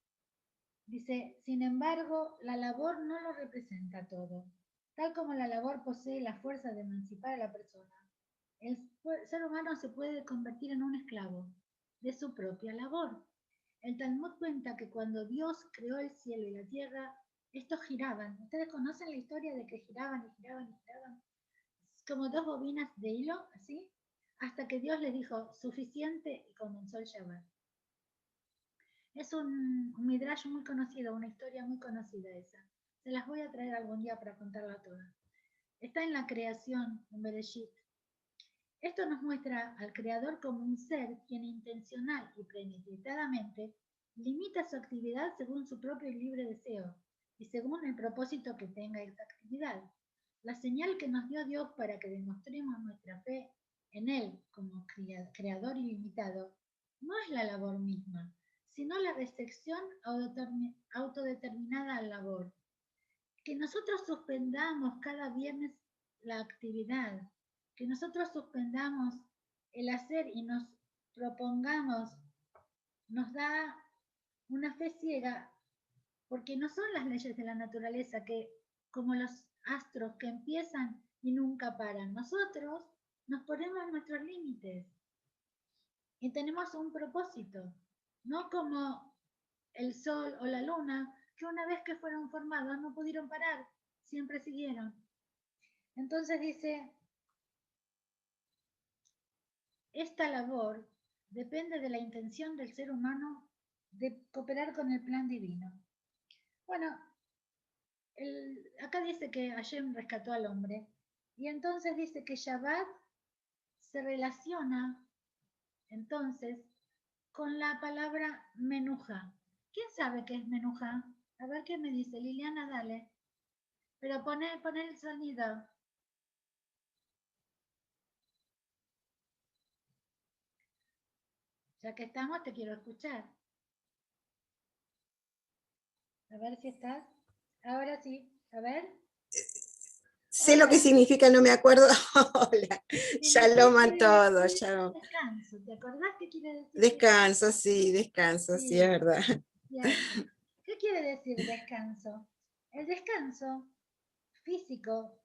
Dice, sin embargo, la labor no lo representa todo. Tal como la labor posee la fuerza de emancipar a la persona, el ser humano se puede convertir en un esclavo de su propia labor. El Talmud cuenta que cuando Dios creó el cielo y la tierra, estos giraban. ¿Ustedes conocen la historia de que giraban y giraban y giraban? Como dos bobinas de hilo, así, hasta que Dios les dijo, suficiente, y comenzó el Shabbat. Es un midrash muy conocido, una historia muy conocida esa. Se las voy a traer algún día para contarla toda. Está en la creación, en Bereshit. Esto nos muestra al Creador como un ser quien intencional y premeditadamente limita su actividad según su propio y libre deseo y según el propósito que tenga esa actividad. La señal que nos dio Dios para que demostremos nuestra fe en Él como Creador ilimitado no es la labor misma, sino la recepción autodeterminada al labor. Que nosotros suspendamos cada viernes la actividad, que nosotros suspendamos el hacer y nos propongamos, nos da una fe ciega, porque no son las leyes de la naturaleza que, como los astros que empiezan y nunca paran, nosotros nos ponemos nuestros límites y tenemos un propósito, no como el sol o la luna, que una vez que fueron formados no pudieron parar, siempre siguieron. Entonces dice, esta labor depende de la intención del ser humano de cooperar con el plan divino. Bueno, acá dice que Hashem rescató al hombre, y entonces dice que Shabbat se relaciona entonces con la palabra menuja. ¿Quién sabe qué es menuja? A ver qué me dice Liliana, dale. Pero poné el sonido. Ya que estamos, te quiero escuchar. A ver si estás. Ahora sí. A ver. Sé lo que Hola. significa, no me acuerdo. Hola. Shalom a Quiere todos. decir Shalom. descanso. ¿Te acordás qué quiere decir? Descanso, sí, es Sí, verdad. cierto. ¿Qué quiere decir descanso? El descanso físico,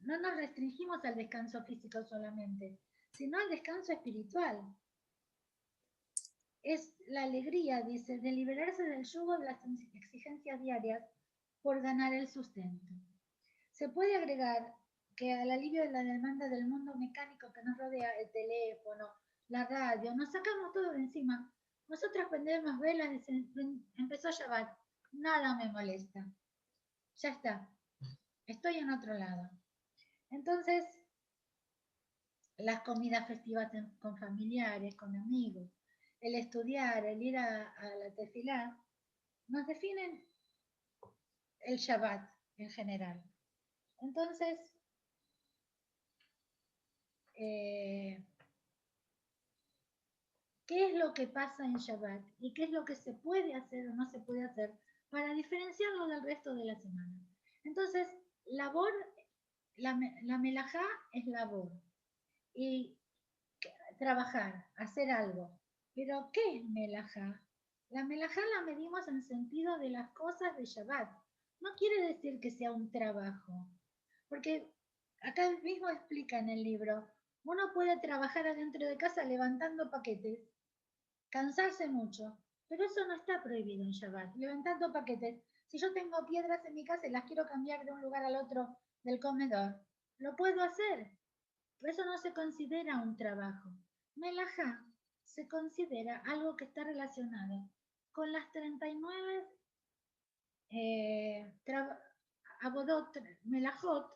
no nos restringimos al descanso físico solamente, sino al descanso espiritual. Es la alegría, dice, de liberarse del yugo de las exigencias diarias por ganar el sustento. Se puede agregar que al alivio de la demanda del mundo mecánico que nos rodea, el teléfono, la radio, nos sacamos todo de encima. Nosotros prendemos velas y empezó a Shabbat. Nada me molesta. Ya está. Estoy en otro lado. Entonces, las comidas festivas con familiares, con amigos, el estudiar, el ir a la tefilá, nos definen el Shabbat en general. Entonces, ¿qué es lo que pasa en Shabbat? ¿Y qué es lo que se puede hacer o no se puede hacer para diferenciarlo del resto de la semana? Entonces, labor, la melajá es labor. Y trabajar, hacer algo. Pero, ¿qué es melajá? La melajá la medimos en sentido de las cosas de Shabbat. No quiere decir que sea un trabajo. Porque acá mismo explica en el libro, uno puede trabajar adentro de casa levantando paquetes, cansarse mucho, pero eso no está prohibido en Shabbat, levantando paquetes. Si yo tengo piedras en mi casa y las quiero cambiar de un lugar al otro del comedor, lo puedo hacer. Por eso no se considera un trabajo. Melajá se considera algo que está relacionado con las 39 abodot, melajot,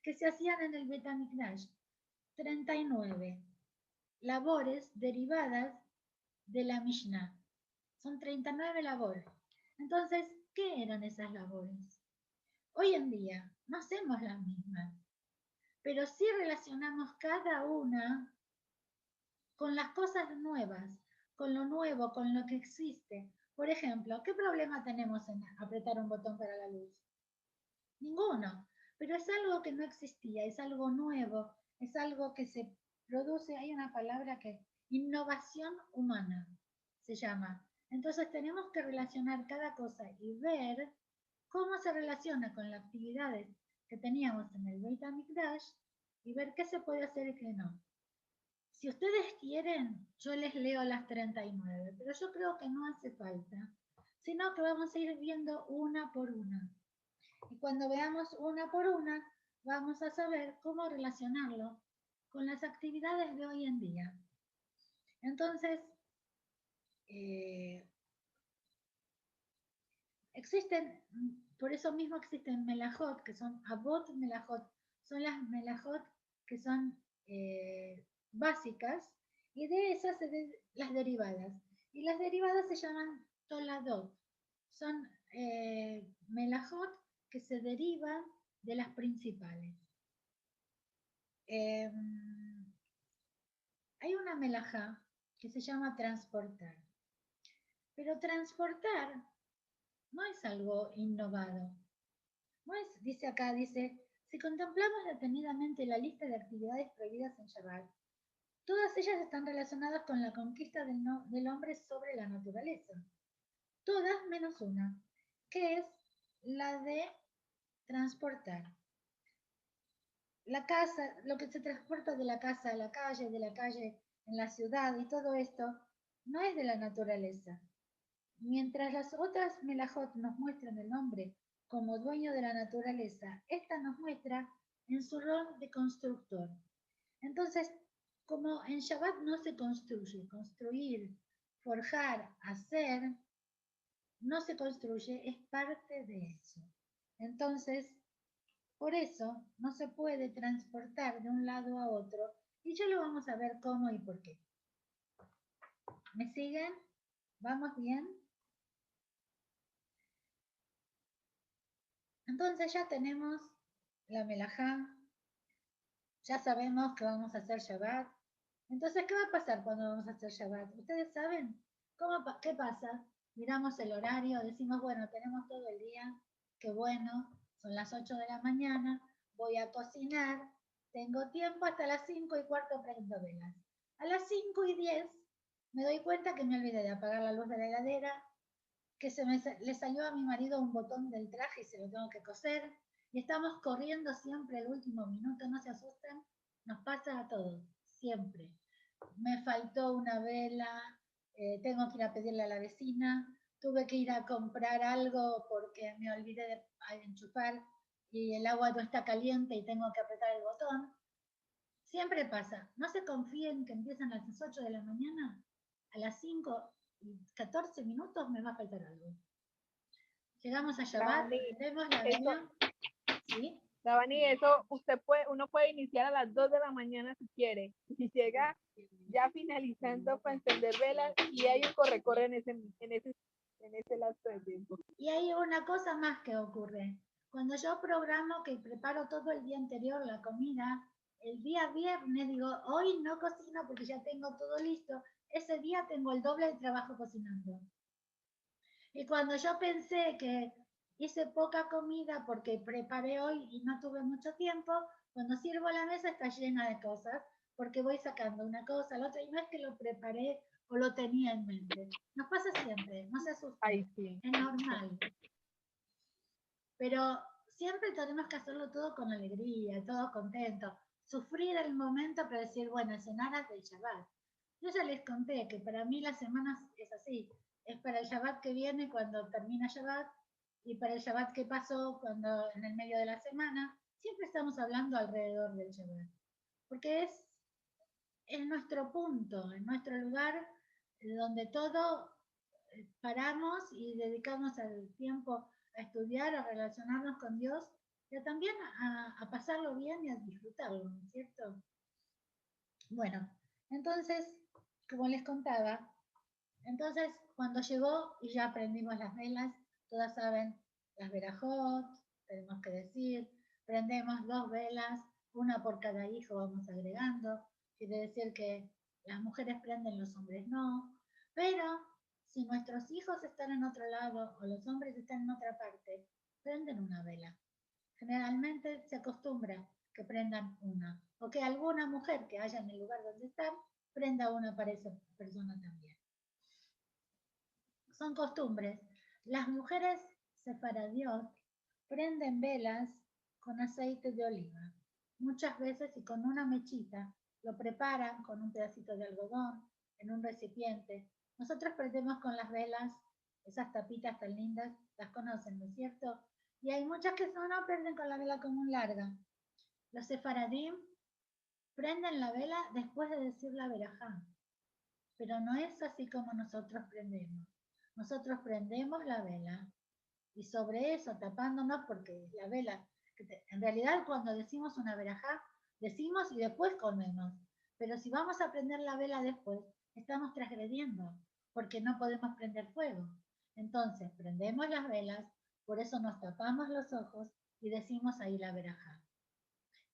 que se hacían en el Betamikdash. 39 labores derivadas de la Mishnah. Son 39 labores. Entonces, ¿qué eran esas labores? Hoy en día no hacemos las mismas, pero sí relacionamos cada una con las cosas nuevas, con lo nuevo, con lo que existe. Por ejemplo, ¿qué problema tenemos en apretar un botón para la luz? Ninguno, pero es algo que no existía, es algo nuevo, es algo que se produce, hay una palabra que, innovación humana se llama. Entonces tenemos que relacionar cada cosa y ver cómo se relaciona con las actividades que teníamos en el Beit HaMikdash y ver qué se puede hacer y qué no. Si ustedes quieren, yo les leo las 39, pero yo creo que no hace falta, sino que vamos a ir viendo una por una. Y cuando veamos una por una, vamos a saber cómo relacionarlo con las actividades de hoy en día. Entonces, por eso mismo existen melajot, que son abot melajot, son las melajot que son básicas, y de esas las derivadas. Y las derivadas se llaman toladot, son melajot que se derivan de las principales. Hay una melajá que se llama transportar, pero transportar no es algo innovado. No es, dice acá, dice, si contemplamos detenidamente la lista de actividades prohibidas en Shabbat, todas ellas están relacionadas con la conquista del hombre sobre la naturaleza. Todas menos una, que es la de transportar. La casa, lo que se transporta de la casa a la calle, de la calle en la ciudad y todo esto, no es de la naturaleza. Mientras las otras melajot nos muestran el hombre como dueño de la naturaleza, esta nos muestra en su rol de constructor. Entonces, como en Shabbat no se construye, construir, forjar, hacer, no se construye, es parte de eso. Entonces, por eso no se puede transportar de un lado a otro, y ya lo vamos a ver cómo y por qué. ¿Me siguen? ¿Vamos bien? Entonces ya tenemos la melajá, ya sabemos que vamos a hacer Shabbat. Entonces, ¿qué va a pasar cuando vamos a hacer Shabbat? ¿Ustedes saben qué pasa? Miramos el horario, decimos, bueno, tenemos todo el día, qué bueno, son las 8 de la mañana, voy a cocinar, tengo tiempo hasta las 5:15 prendo velas. A las 5:10 me doy cuenta que me olvidé de apagar la luz de la heladera, que le salió a mi marido un botón del traje y se lo tengo que coser, y estamos corriendo siempre el último minuto, no se asusten, nos pasa a todos, siempre. Me faltó una vela, tengo que ir a pedirle a la vecina, tuve que ir a comprar algo porque me olvidé de enchufar y el agua no está caliente y tengo que apretar el botón. Siempre pasa, no se confíen que empiezan a las 8 de la mañana, a las 5:14 me va a faltar algo. Llegamos a Shabbat, prendemos la vela, ¿sí? Davani, eso uno puede iniciar a las 2 de la mañana si quiere. Y si llega ya finalizando para encender velas y hay un corre-corre en ese lapso de tiempo. Y hay una cosa más que ocurre. Cuando yo programo que preparo todo el día anterior la comida, el día viernes digo, hoy no cocino porque ya tengo todo listo. Ese día tengo el doble de trabajo cocinando. Y cuando yo pensé que hice poca comida porque preparé hoy y no tuve mucho tiempo, cuando sirvo la mesa está llena de cosas porque voy sacando una cosa, la otra, y no es que lo preparé o lo tenía en mente. Nos pasa siempre, no se asusten, Ay, sí. es normal. Pero siempre tenemos que hacerlo todo con alegría, todo contento. Sufrir el momento, pero decir, bueno, cenar antes del Shabbat. Yo ya les conté que para mí las semanas es así. Es para el Shabbat que viene cuando termina Shabbat y para el Shabbat que pasó cuando en el medio de la semana. Siempre estamos hablando alrededor del Shabbat. Porque es en nuestro punto, en nuestro lugar donde todo paramos y dedicamos el tiempo a estudiar, a relacionarnos con Dios, pero también a pasarlo bien y a disfrutarlo, ¿no es cierto? Bueno, entonces, como les contaba, entonces cuando llegó y ya prendimos las velas, todas saben, las verajot, tenemos que decir, prendemos 2 velas, una por cada hijo vamos agregando, quiere decir que las mujeres prenden, los hombres no, pero si nuestros hijos están en otro lado o los hombres están en otra parte, prenden una vela. Generalmente se acostumbra que prendan una, o que alguna mujer que haya en el lugar donde están, prenda una para esa persona también. son costumbres. Las mujeres sefaradiot prenden velas con aceite de oliva, muchas veces y con una mechita. Lo preparan con un pedacito de algodón en un recipiente. Nosotros prendemos con las velas, esas tapitas tan lindas, las conocen, ¿no es cierto? Y hay muchas que no prenden con la vela común larga. Los sefaradim prenden la vela después de decir la verajá, pero no es así como nosotros prendemos. Nosotros prendemos la vela y sobre eso tapándonos, porque la vela, en realidad cuando decimos una verajá, decimos y después comemos. Pero si vamos a prender la vela después, estamos transgrediendo, porque no podemos prender fuego. Entonces, prendemos las velas, por eso nos tapamos los ojos y decimos ahí la verajá.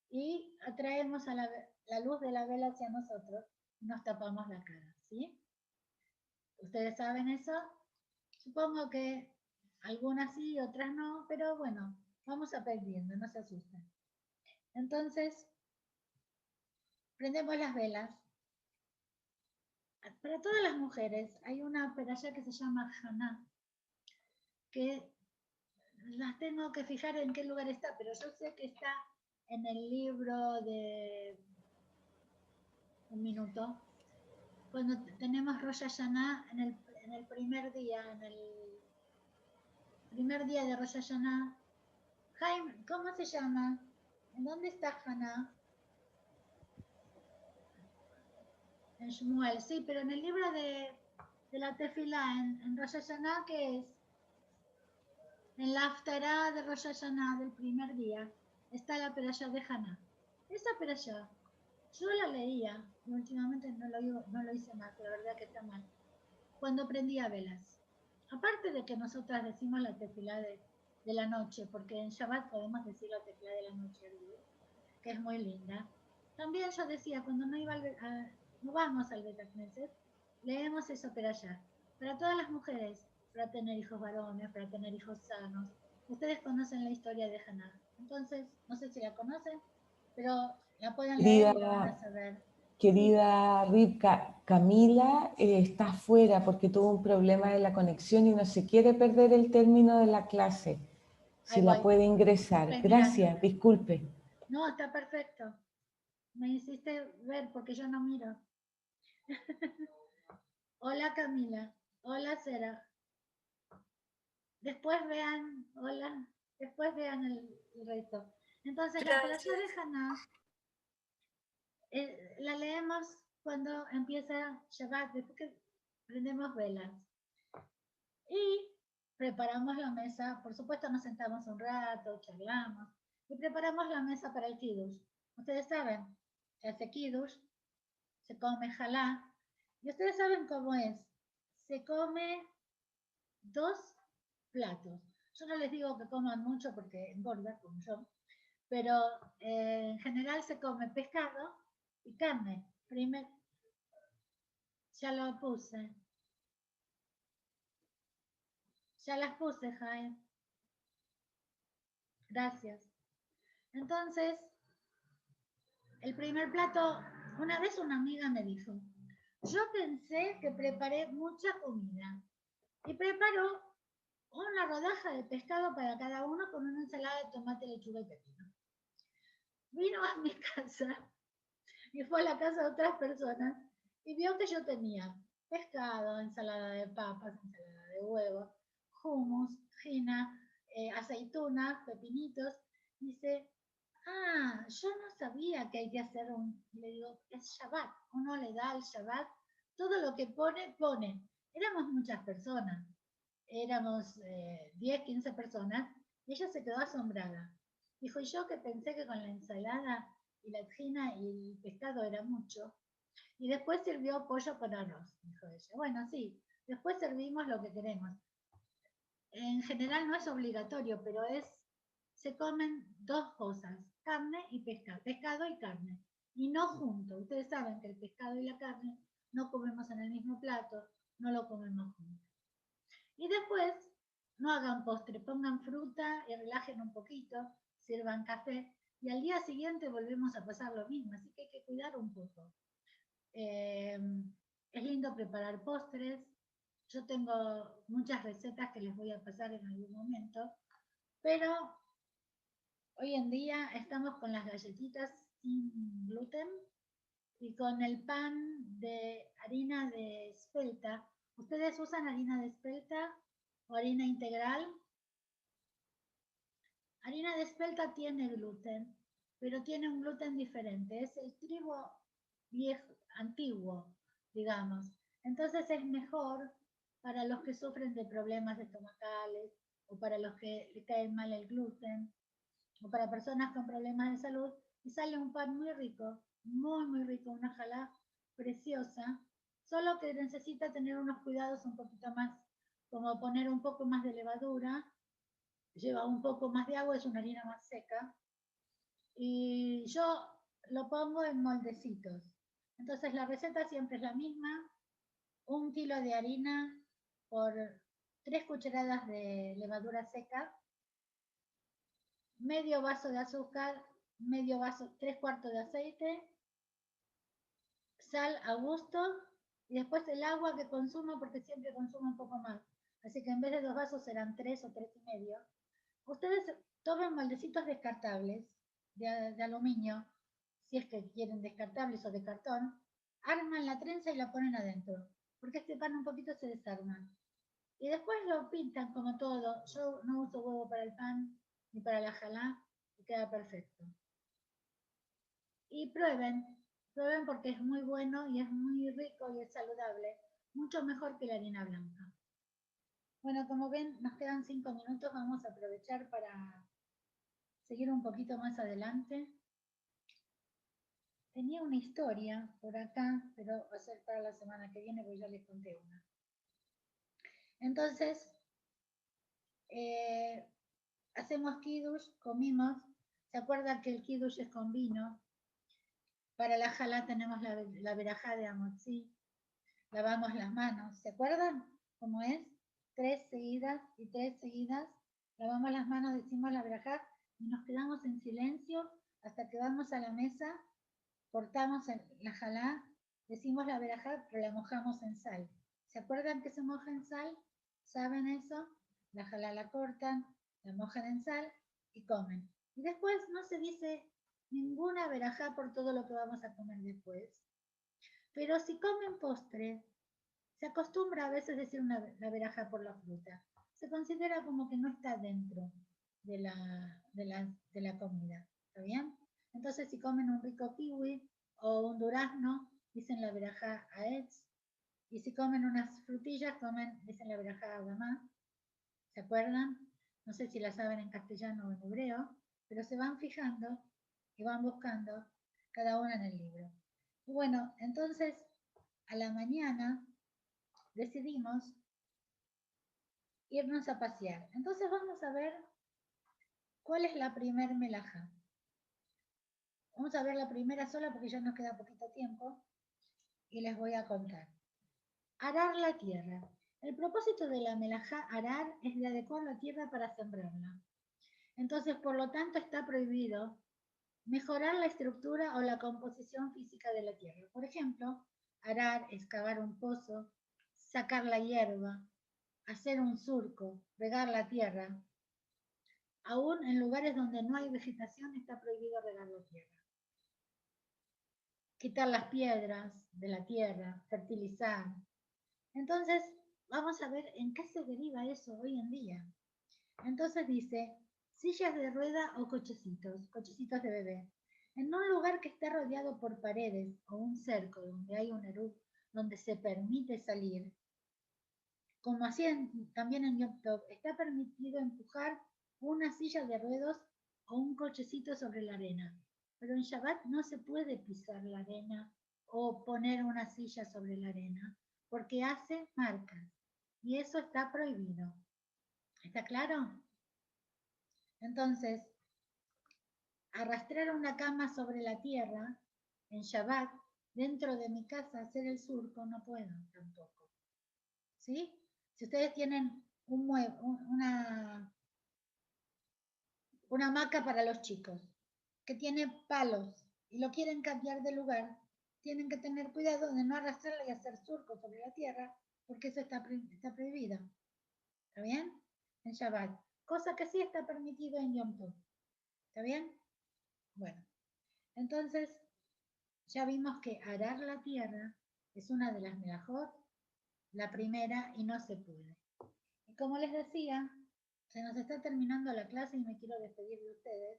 Y atraemos a la luz de la vela hacia nosotros y nos tapamos la cara, ¿sí? ¿Ustedes saben eso? Supongo que algunas sí, otras no, pero bueno, vamos aprendiendo, no se asusten. Entonces, prendemos las velas. Para todas las mujeres hay una perashá que se llama Haná, que las tengo que fijar en qué lugar está, pero yo sé que está en el libro de un minuto. Cuando tenemos Rosh Hashanah en el primer día, de Rosh Hashanah. Jaime, ¿cómo se llama? ¿En dónde está Haná? En Shmuel, sí, pero en el libro de la Tefilá, en Rosh Hashanah, ¿qué es? En la Haftará de Rosh Hashanah del primer día está la perashá de Haná. Esa perashá, yo la leía, y últimamente no lo hice más, la verdad que está mal, cuando prendía velas. Aparte de que nosotras decimos la tefilá de la noche, porque en Shabbat podemos decir la tefilá de la noche, que es muy linda. También yo decía, cuando no vamos al Beit Knesset, leemos eso perashá. Para todas las mujeres, para tener hijos varones, para tener hijos sanos. Ustedes conocen la historia de Haná. Entonces, no sé si la conocen, pero la pueden leer y la van a saber. Querida Rivka, Camila está afuera porque tuvo un problema de la conexión y no se quiere perder el término de la clase. Si la puede ingresar. Gracias, disculpe. No, está perfecto. Me hiciste ver porque yo no miro. Hola Camila. Hola Sera. Después vean el resto. Entonces, la perashá de Haná la leemos cuando empieza Shabbat, después que prendemos velas. Y preparamos la mesa, por supuesto nos sentamos un rato, charlamos, y preparamos la mesa para el kiddush. Ustedes saben, se hace kiddush, se come jalá, y ustedes saben cómo es. Se come 2 platos. Yo no les digo que coman mucho porque engorda, como yo, pero en general se come pescado y carne. Primero, ya lo puse. Ya las puse, Jaime. Gracias. Entonces, el primer plato, una vez una amiga me dijo, yo pensé que preparé mucha comida y preparó una rodaja de pescado para cada uno con una ensalada de tomate, lechuga y pepino. Vino a mi casa y fue a la casa de otras personas y vio que yo tenía pescado, ensalada de papas, ensalada de huevos, hummus, gina, aceitunas, pepinitos. Dice, yo no sabía que hay que hacer le digo, es Shabbat. Uno le da al Shabbat todo lo que pone. Éramos muchas personas. Éramos 10, 15 personas. Y ella se quedó asombrada. Dijo, y yo que pensé que con la ensalada y la gina y el pescado era mucho. Y después sirvió pollo con arroz, dijo ella. Bueno, sí, después servimos lo que queremos. En general no es obligatorio, pero se comen 2 cosas, carne y pescado y carne, y no juntos. Ustedes saben que el pescado y la carne no comemos en el mismo plato, no lo comemos juntos. Y después, no hagan postre, pongan fruta y relajen un poquito, sirvan café, y al día siguiente volvemos a pasar lo mismo, así que hay que cuidar un poco. Es lindo preparar postres, Yo tengo muchas recetas que les voy a pasar en algún momento, pero hoy en día estamos con las galletitas sin gluten y con el pan de harina de espelta. ¿Ustedes usan harina de espelta o harina integral? Harina de espelta tiene gluten, pero tiene un gluten diferente. Es el trigo viejo, antiguo, digamos. Entonces es mejor para los que sufren de problemas estomacales o para los que le cae mal el gluten o para personas con problemas de salud. Y sale un pan muy rico, muy rico, una jalá preciosa, solo que necesita tener unos cuidados un poquito más, como poner un poco más de levadura, lleva un poco más de agua, es una harina más seca, y yo lo pongo en moldecitos. Entonces la receta siempre es la misma, 1 kilo de harina por 3 cucharadas de levadura seca, medio vaso de azúcar, medio vaso, 3/4 de aceite, sal a gusto, y después el agua que consumo, porque siempre consumo un poco más. Así que en vez de 2 vasos serán 3 o 3,5. Ustedes tomen moldecitos descartables de aluminio, si es que quieren descartables o de cartón, arman la trenza y la ponen adentro, porque este pan un poquito se desarma. Y después lo pintan como todo. Yo no uso huevo para el pan ni para la jalá, y queda perfecto. Y prueben porque es muy bueno y es muy rico y es saludable, mucho mejor que la harina blanca. Bueno, como ven, nos quedan 5 minutos, vamos a aprovechar para seguir un poquito más adelante. Tenía una historia por acá, pero va a ser para la semana que viene, porque ya les conté una. Entonces, hacemos kiddush, comimos. ¿Se acuerdan que el kiddush es con vino? Para la jalá tenemos la verajá de amotzi. Lavamos las manos. ¿Se acuerdan cómo es? 3 seguidas y 3 seguidas. Lavamos las manos, decimos la verajá y nos quedamos en silencio hasta que vamos a la mesa, cortamos la jalá, decimos la verajá, pero la mojamos en sal. ¿Se acuerdan que se moja en sal? ¿Saben eso? La jalá la cortan, la mojan en sal y comen. Y después no se dice ninguna verajá por todo lo que vamos a comer después. Pero si comen postre, se acostumbra a veces decir la verajá por la fruta. Se considera como que no está dentro de la comida. ¿Está bien? Entonces, si comen un rico kiwi o un durazno, dicen la verajá aetz. Y si comen unas frutillas, dicen la verajá agamá. ¿Se acuerdan? No sé si la saben en castellano o en hebreo, pero se van fijando y van buscando cada una en el libro. Y bueno, entonces, a la mañana decidimos irnos a pasear. Entonces vamos a ver cuál es la primer melajá. Vamos a ver la primera sola porque ya nos queda poquito tiempo y les voy a contar. Arar la tierra. El propósito de la melajá arar es de adecuar la tierra para sembrarla. Entonces, por lo tanto, está prohibido mejorar la estructura o la composición física de la tierra. Por ejemplo, arar, excavar un pozo, sacar la hierba, hacer un surco, regar la tierra. Aún en lugares donde no hay vegetación está prohibido regar la tierra. Quitar las piedras de la tierra, fertilizar. Entonces, vamos a ver en qué se deriva eso hoy en día. Entonces dice, sillas de rueda o cochecitos de bebé. En un lugar que esté rodeado por paredes o un cerco donde hay un eruv, donde se permite salir, como hacían también en Yom Tov, está permitido empujar una silla de ruedas o un cochecito sobre la arena. Pero en Shabbat no se puede pisar la arena o poner una silla sobre la arena, porque hace marcas. Y eso está prohibido. ¿Está claro? Entonces, arrastrar una cama sobre la tierra en Shabbat, dentro de mi casa, hacer el surco, no puedo tampoco. ¿Sí? Si ustedes tienen una hamaca para los chicos que tiene palos y lo quieren cambiar de lugar, tienen que tener cuidado de no arrastrarla y hacer surco sobre la tierra, porque eso está prohibido. ¿Está bien? En Shabbat. Cosa que sí está permitido en Yom Tov. ¿Está bien? Bueno, entonces ya vimos que arar la tierra es una de las melajot, la primera, y no se puede. Y como les decía, se nos está terminando la clase y me quiero despedir de ustedes.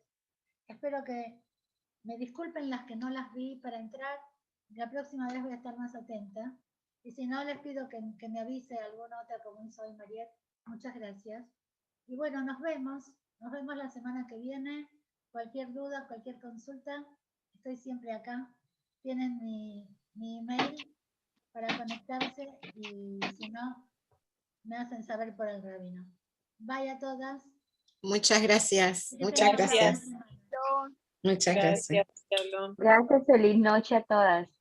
Espero que me disculpen las que no las vi para entrar. La próxima vez voy a estar más atenta. Y si no, les pido que me avise alguna otra como hizo hoy Mariet. Muchas gracias. Y bueno, nos vemos. Nos vemos la semana que viene. Cualquier duda, cualquier consulta, estoy siempre acá. Tienen mi email para conectarse y si no, me hacen saber por el rabino. Bye a todas. Muchas gracias. Que Muchas tengan una buena gracias. semana. Muchas gracias. Gracias, Shalom. Gracias, feliz noche a todas.